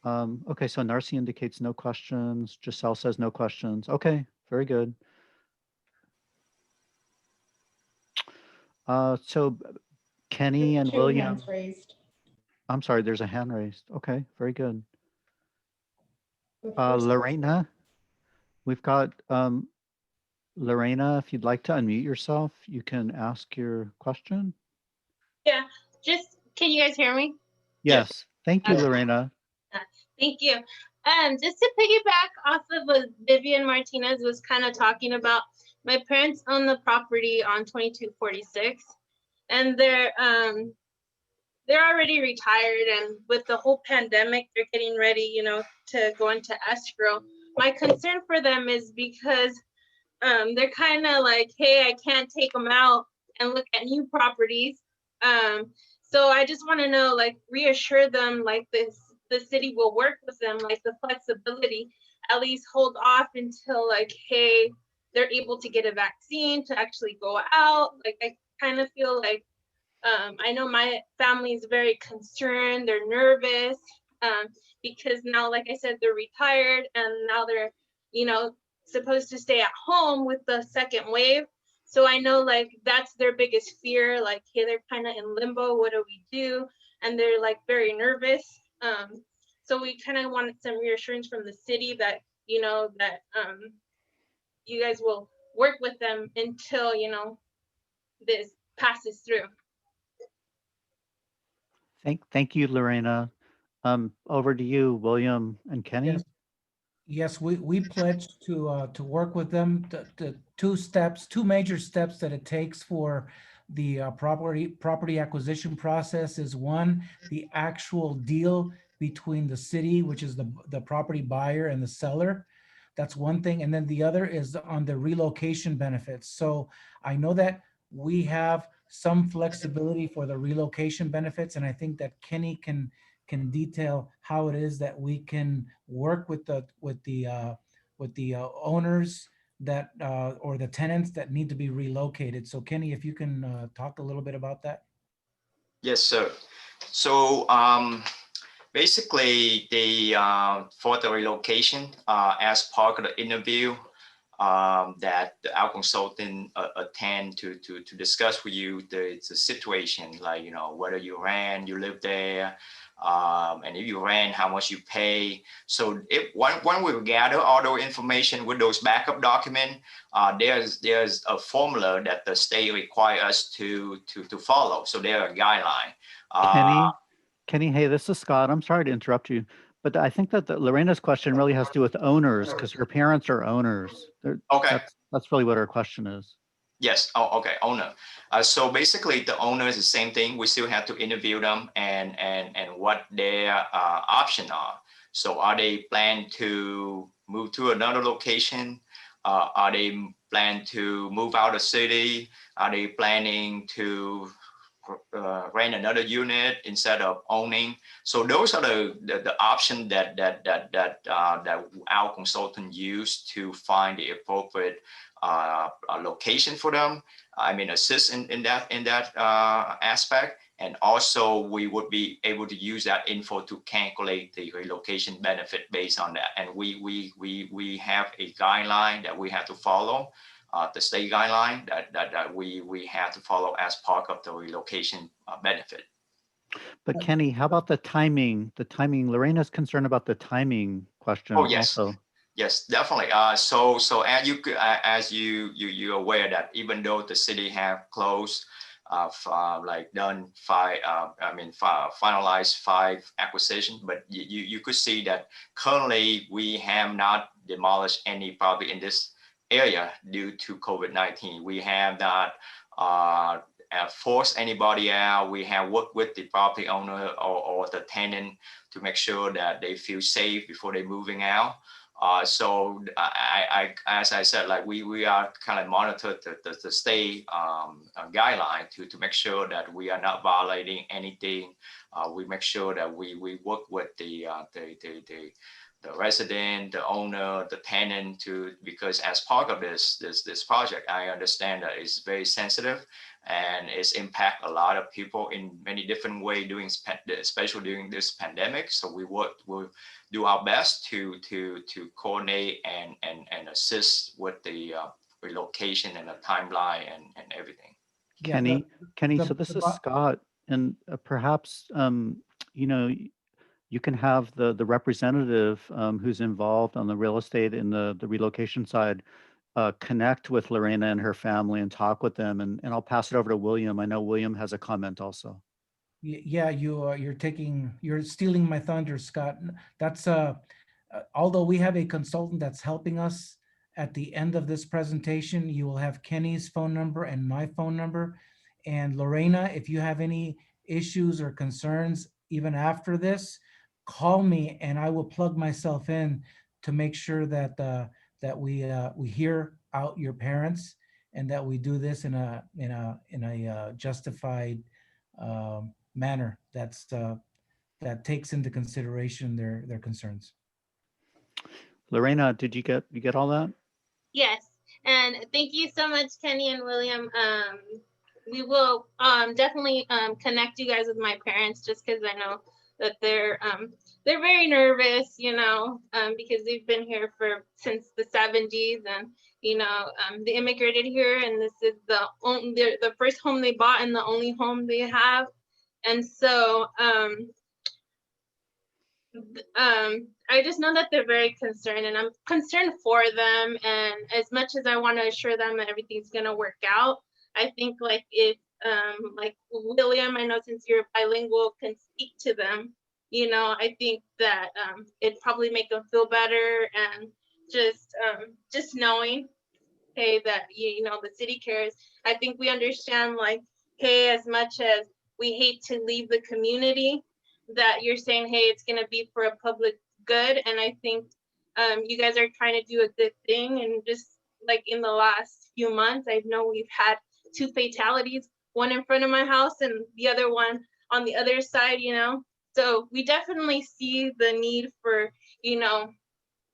Okay, so Narcy indicates no questions. Giselle says no questions. Okay, very good. So Kenny and 2 William. hands raised. I'm sorry, there's a hand raised. Okay, very good. The first Lorena, we've got Lorena, if you'd like to unmute yourself, you can ask your question. Yeah, just, can you guys hear me? Yes, thank you, Okay. Lorena. Thank you. Just to piggyback off of what Vivian Martinez was kind of talking about, my parents own the property on 2246, and they're already retired, and with the whole pandemic, they're getting ready, you know, to go into escrow. My concern for them is because they're kind of like, hey, I can't take them out and look at new properties. So I just want to know, like, reassure them, like, the city will work with them, like the flexibility, at least hold off until, like, hey, they're able to get a vaccine to actually go out. Like, I kind of feel like, I know my family is very concerned, they're nervous, because now, like I said, they're retired, and now they're, you know, supposed to stay at home with the second wave. So I know, like, that's their biggest fear, like, hey, they're kind of in limbo, what do we do? And they're, like, very nervous. So we kind of wanted some reassurance from the city that, you know, that you guys will work with them until, you know, this passes through. Thank you, Lorena. Over to you, William and Kenny. Yes. Yes, we pledged to work with them. The two major steps that it takes for the property acquisition process is, one, the actual deal between the city, which is the property buyer, and the seller. That's one thing. And then the other is on the relocation benefits. So I know that we have some flexibility for the relocation benefits, and I think that Kenny can can detail how it is that we can work with the owners that or the tenants that need to be relocated. So Kenny, if you can talk a little bit about that. Yes, sir. So basically, for the relocation, as part of the interview that our consultant attend to discuss with you the situation, like, you know, whether you rent, you live there, and if you rent, how much you pay. So when we gather all those information with those backup documents, there's a formula that the state requires us to follow. So there's a guideline. Kenny, hey, this is Scott. I'm sorry to interrupt you, but I think that Lorena's question really has to do with owners because her parents are owners. Okay. That's really what her question is. Yes. Oh, okay. Owner. So basically, the owner is the same thing. We still have to interview them and what their options are. So are they plan to move to another location? Are they plan to move out of city? Are they planning to rent another unit instead of owning? So those are the options that our consultant use to find the appropriate location for them. I mean, assist in that aspect. And also we would be able to use that info to calculate the relocation benefit based on that. And we have a guideline that we have to follow. The state guideline that we have to follow as part of the relocation benefit. But Kenny, how about the timing? The timing, Lorena's concerned about the timing question. Oh, yes. Also. Yes, definitely. So as you're aware that even though the city have closed, finalized 5 acquisitions, but you could see that currently we have not demolished any property in this area due to COVID-19. We have not forced anybody out. We have worked with the property owner or the tenant to make sure that they feel safe before they're moving out. So as I said, like we are kind of monitor the state guideline to make sure that we are not violating anything. We make sure that we work with the resident, the owner, the tenant because as part of this project, I understand that it's very sensitive and it's impact a lot of people in many different ways especially during this pandemic. So we'll do our best to coordinate and assist with the relocation and the timeline and everything. Kenny, so this is Scott, and perhaps you can have the representative who's involved on the real estate in the relocation side connect with Lorena and her family and talk with them. And I'll pass it over to William. I know William has a comment also. Yeah, you're stealing my thunder, Scott. That's although we have a consultant that's helping us at the end of this presentation, you will have Kenny's phone number and my phone number. And Lorena, if you have any issues or concerns, even after this, call me and I will plug myself in to make sure that that we hear out your parents and that we do this in a justified manner that takes into consideration their concerns. Lorena, did you get all that? Yes, and thank you so much, Kenny and William. We will definitely connect you guys with my parents, just because I know that they're very nervous, because they've been here since the 70s, and they immigrated here, and this is the first home they bought and the only home they have. And so I just know that they're very concerned, and I'm concerned for them. And as much as I want to assure them that everything's going to work out, I think if William, I know since you're bilingual, can speak to them, I think that it'd probably make them feel better. And just knowing, hey, that, the city cares. I think we understand, hey, as much as we hate to leave the community, that you're saying, hey, it's going to be for a public good. And I think you guys are trying to do a good thing. And just in the last few months, I know we've had 2 fatalities, one in front of my house and the other one on the other side, So we definitely see the need for, you know,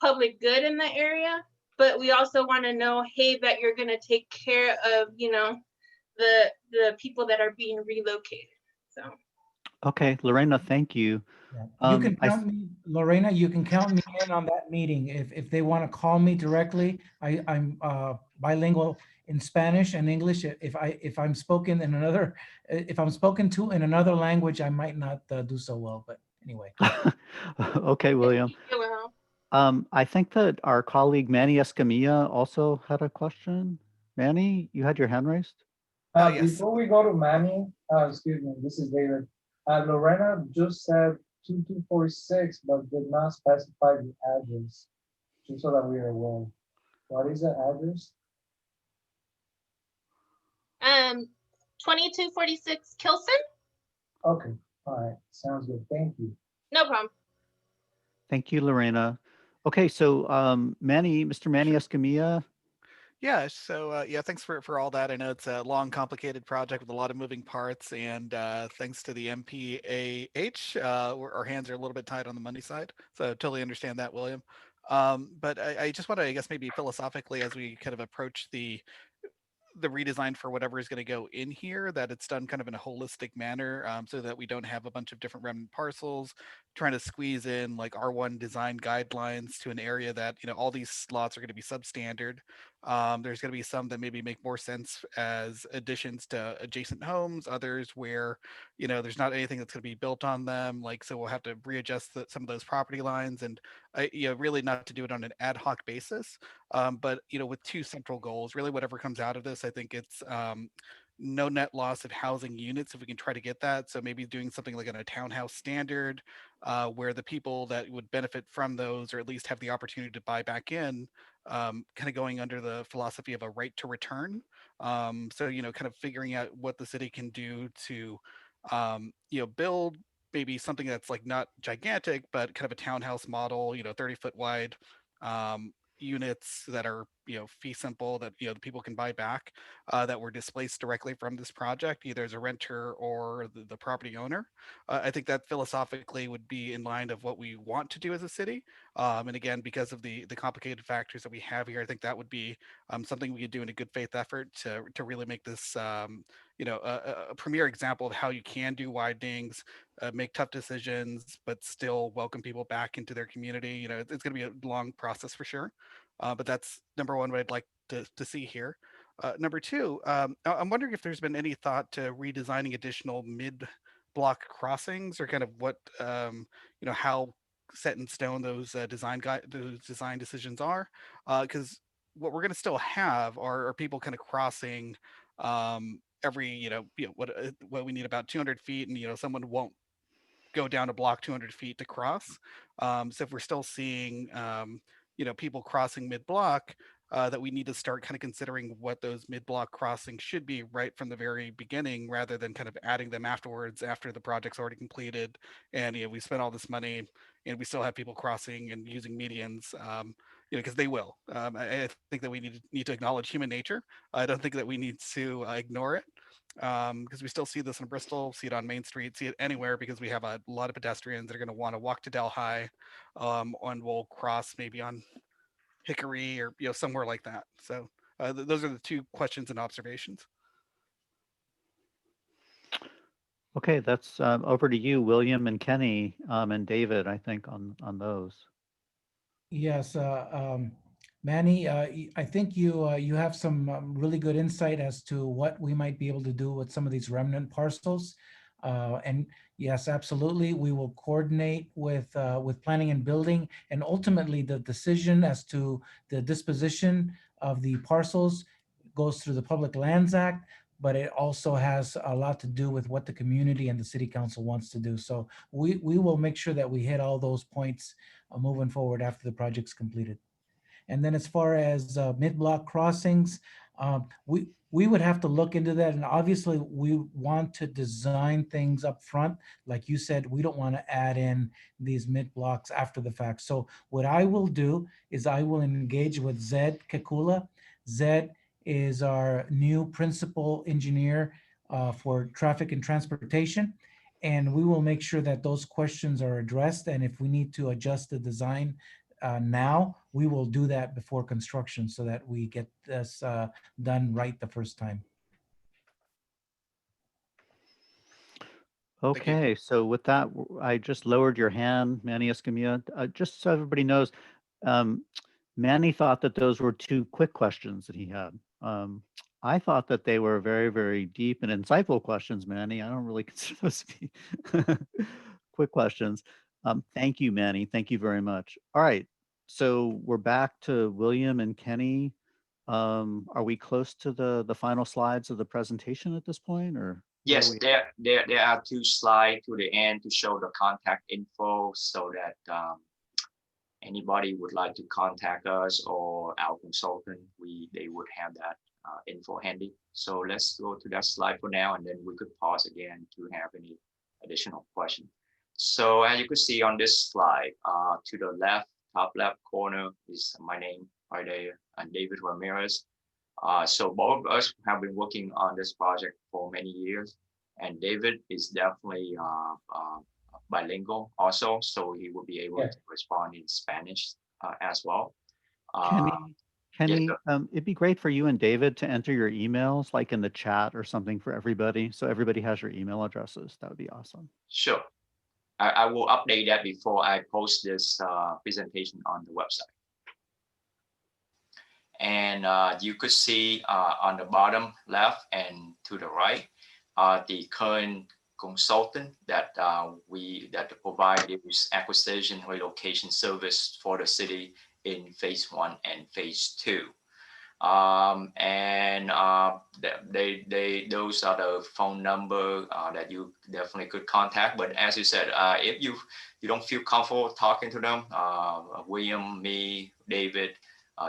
public good in the area, but we also want to know, hey, that you're going to take care of, you know, the people that are being relocated. So. Okay, Lorena, thank you. Yeah. You can count me, Lorena, you can count me in on that meeting. If they want to call me directly, I'm bilingual in Spanish and English. If I'm spoken in another, if I'm spoken to in another language, I might not do so well, but anyway. Okay, William. I think that our colleague Manny Escamilla also had a question. Manny, you had your hand raised? Yes. Before we go to Manny, excuse me, this is David. Lorena just said 2246, but did not specify the address, just so that we are aware. What is the address? 2246 Kilson? Okay, all right, sounds good, thank you. No problem. Thank you, Lorena. Okay, so Manny, Mr. Manny Escamilla. Yeah, so yeah, thanks for all that. I know it's a long, complicated project with a lot of moving parts, and thanks to the MPAH, our hands are a little bit tied on the money side. So totally understand that, William. But I just want to, I guess, maybe philosophically, as we kind of approach the redesign for whatever is going to go in here, that it's done kind of in a holistic manner, so that we don't have a bunch of different remnant parcels trying to squeeze in like R1 design guidelines to an area that, you know, all these slots are going to be substandard. There's going to be some that maybe make more sense as additions to adjacent homes, others where, you know, there's not anything that's going to be built on them. Like, so we'll have to readjust some of those property lines, and you know, really not to do it on an ad hoc basis. But you know, with two central goals, really whatever comes out of this, I think it's no net loss of housing units if we can try to get that. So maybe doing something like on a townhouse standard, where the people that would benefit from those, or at least have the opportunity to buy back in, kind of going under the philosophy of a right to return. So you know, kind of figuring out what the city can do to, you know, build maybe something that's like not gigantic, but kind of a townhouse model, you know, 30-foot wide. Units that are, you know, fee simple, that, you know, the people can buy back, that were displaced directly from this project, either as a renter or the property owner. I think that philosophically would be in line of what we want to do as a city. And again, because of the complicated factors that we have here, I think that would be something we could do in a good faith effort to really make this, you know, a premier example of how you can do widenings, make tough decisions, but still welcome people back into their community. You know, it's going to be a long process for sure. But that's number one, what I'd like to see here. Number two, I'm wondering if there's been any thought to redesigning additional mid-block crossings, or kind of what, you know, how set in stone those those design decisions are, because what we're going to still have are people kind of crossing, every, you know, what we need about 200 feet, and you know, someone won't go down a block 200 feet to cross. So if we're still seeing, you know, people crossing mid-block, that we need to start kind of considering what those mid-block crossings should be right from the very beginning, rather than kind of adding them afterwards after the project's already completed, and you know, we spent all this money and we still have people crossing and using medians. You know, because they will. I think that we need to acknowledge human nature. I don't think that we need to ignore it, because we still see this in Bristol, see it on Main Street, see it anywhere, because we have a lot of pedestrians that are going to want to walk to Delhi, and will cross maybe on Hickory, or you know, somewhere like that. So those are the two questions and observations. Okay, that's over to you, William and Kenny, and David, I think, on those. Yes, Manny, I think you have some really good insight as to what we might be able to do with some of these remnant parcels. And yes, absolutely, we will coordinate with planning and building, and ultimately the decision as to the disposition of the parcels goes through the Public Lands Act, but it also has a lot to do with what the community and the city council wants to do. So we will make sure that we hit all those points moving forward after the project's completed. And then as far as mid-block crossings, we would have to look into that. And obviously we want to design things up front. Like you said, we don't want to add in these mid-blocks after the fact. So what I will do is I will engage with Zed Kekula. Zed is our new principal engineer for traffic and transportation. and we will make sure that those questions are addressed. And if we need to adjust the design now, we will do that before construction so that we get this done right the first time. Okay, so with that, I just lowered your hand, Manny Escamilla. Just so everybody knows, Manny thought that those were two quick questions that he had. I thought that they were very, very deep and insightful questions, Manny. I don't really consider those to be quick questions. Thank you, Manny. Thank you very much. All right, so we're back to William and Kenny. Are we close to the final slides of the presentation at this point, or? Yes, there are 2 slides to the end to show the contact info so that anybody would like to contact us or our consultant, they would have that info handy. So let's go to that slide for now, and then we could pause again to have any additional question. So as you can see on this slide, to the left, top left corner is my name right there, and David Ramirez. So both of us have been working on this project for many years, and David is definitely bilingual also, so he will be able to respond in Spanish as well. Kenny, it'd be great for you and David to enter your emails like in the chat or something for everybody, so everybody has your email addresses. That would be awesome. Sure. I will update that before I post this presentation on the website. And you could see on the bottom left and to the right, the current consultant that provide this acquisition relocation service for the city in phase 1 and phase 2. Those are the phone number that you definitely could contact. But as you said, if you don't feel comfortable talking to them, William, me, David,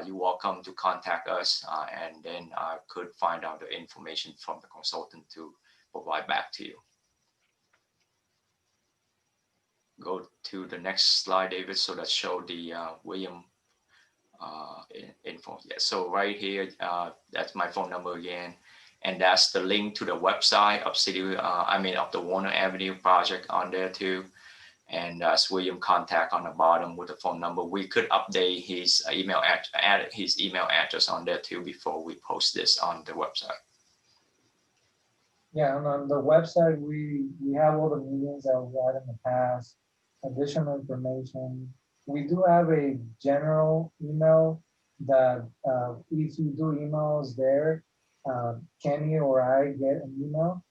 you're welcome to contact us, and then I could find out the information from the consultant to provide back to you. Go to the next slide, David, so that show the William info. Yeah, so right here, that's my phone number again, and that's the link to the website of of the Warner Avenue project on there too. And that's William contact on the bottom with the phone number. We could update his email add his email address on there too before we post this on the website. Yeah, and on the website we have all the meetings that we had in the past, additional information. We do have a general email that if you do emails there, Kenny or I get an email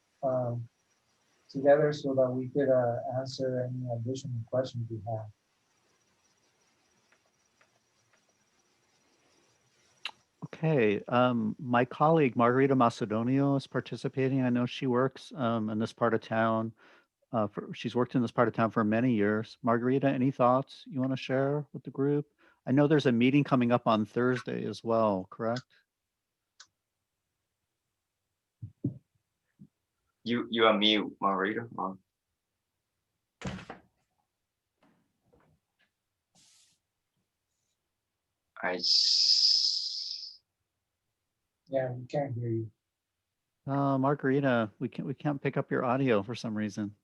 together so that we could answer any additional questions you have. Okay, my colleague Margarita Macedonio is participating. I know she works in this part of town. She's worked in this part of town for many years. Margarita, any thoughts you want to share with the group? I know there's a meeting coming up on Thursday as well, correct? You are mute, Margarita. Yeah, we can't hear you. Margarita, we can't pick up your audio for some reason.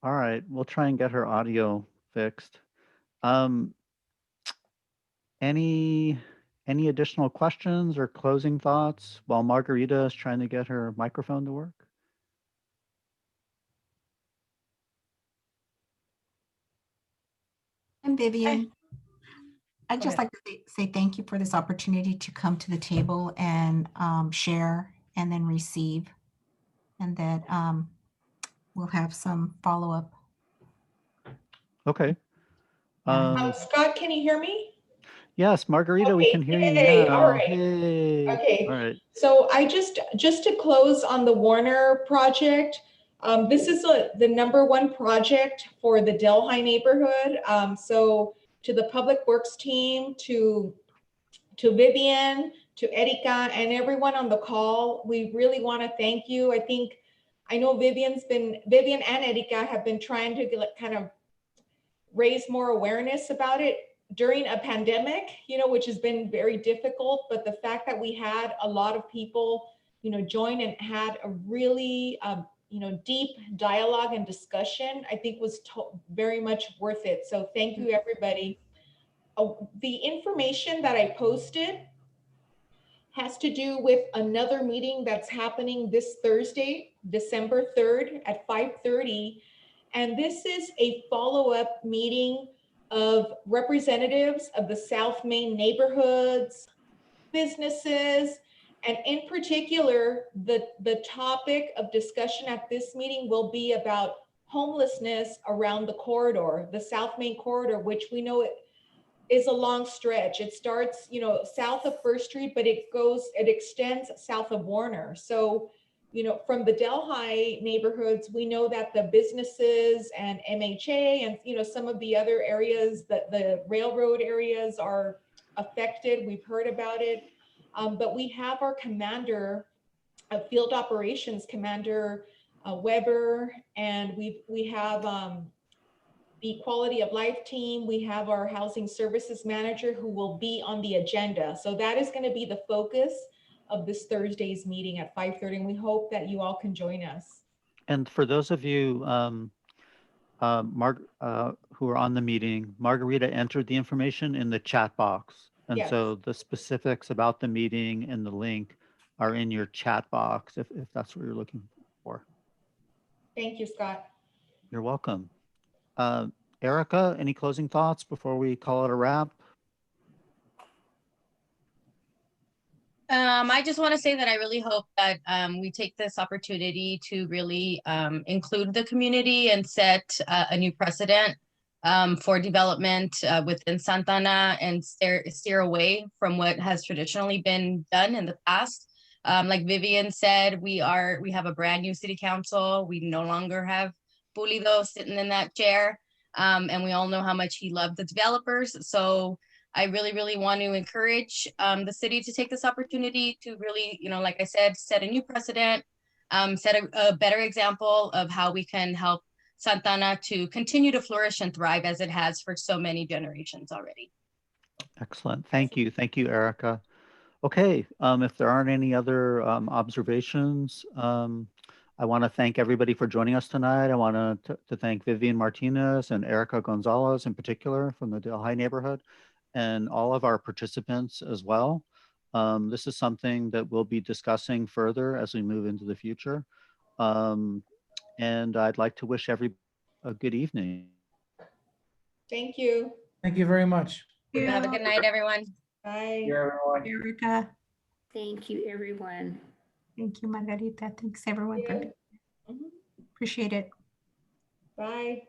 All right, we'll try and get her audio fixed. Any additional questions or closing thoughts while Margarita is trying to get her microphone to work? I'm Vivian. I'd just like to say thank you for this opportunity to come to the table and share and then receive, and that we'll have some follow-up. Okay. Scott, can you hear me? Yes, Margarita, we can hear you Yay, now. all right. Hey. Okay. All right. So I just to close on the Warner project, this is the #1 project for the Delhi neighborhood. So to the Public Works team, to Vivian, to Erika, and everyone on the call, we really want to thank you. I know Vivian and Erika have been trying to kind of raise more awareness about it during a pandemic, which has been very difficult. But the fact that we had a lot of people joined and had a really, deep dialogue and discussion, I think was very much worth it. So thank you, everybody. The information that I posted has to do with another meeting that's happening this Thursday, December 3rd at 5:30. And this is a follow-up meeting of representatives of the South Main neighborhoods, businesses, and in particular, the topic of discussion at this meeting will be about homelessness around the corridor, the South Main corridor, which we know is a long stretch. It starts, south of First Street, but it extends south of Warner. So, from the Delhi neighborhoods, we know that the businesses and MHA and, some of the other areas, that the railroad areas are affected. We've heard about it. But we have our commander of field operations, Commander Weber, and we have the quality of life team. We have our housing services manager who will be on the agenda. So that is going to be the focus of this Thursday's meeting at 5:30. And we hope that you all can join us. And for those of you who are on the meeting, Margarita entered the information in the chat box. And Yes. so the specifics about the meeting and the link are in your chat box if that's what you're looking for. Thank you, Scott. You're welcome. Erica, any closing thoughts before we call it a wrap? I just want to say that I really hope that we take this opportunity to really include the community and set a new precedent for development within Santa Ana and steer away from what has traditionally been done in the past. Like Vivian said, we have a brand new city council. We no longer have Pulido sitting in that chair. And we all know how much he loved the developers. So I really, really want to encourage the city to take this opportunity to really, like I said, set a new precedent, set a better example of how we can help Santa Ana to continue to flourish and thrive as it has for so many generations already. Excellent. Thank you. Thank you, Erica. Okay, if there aren't any other observations, I want to thank everybody for joining us tonight. I want to thank Vivian Martinez and Erica Gonzalez in particular from the Delhi neighborhood, and all of our participants as well. This is something that we'll be discussing further as we move into the future. And I'd like to wish everybody a good evening. Thank you. Thank you very much. Have a good night, everyone. Bye. Erica. Thank you, everyone. Thank you, Margarita. Thanks, everyone. Yeah. Appreciate it. Bye.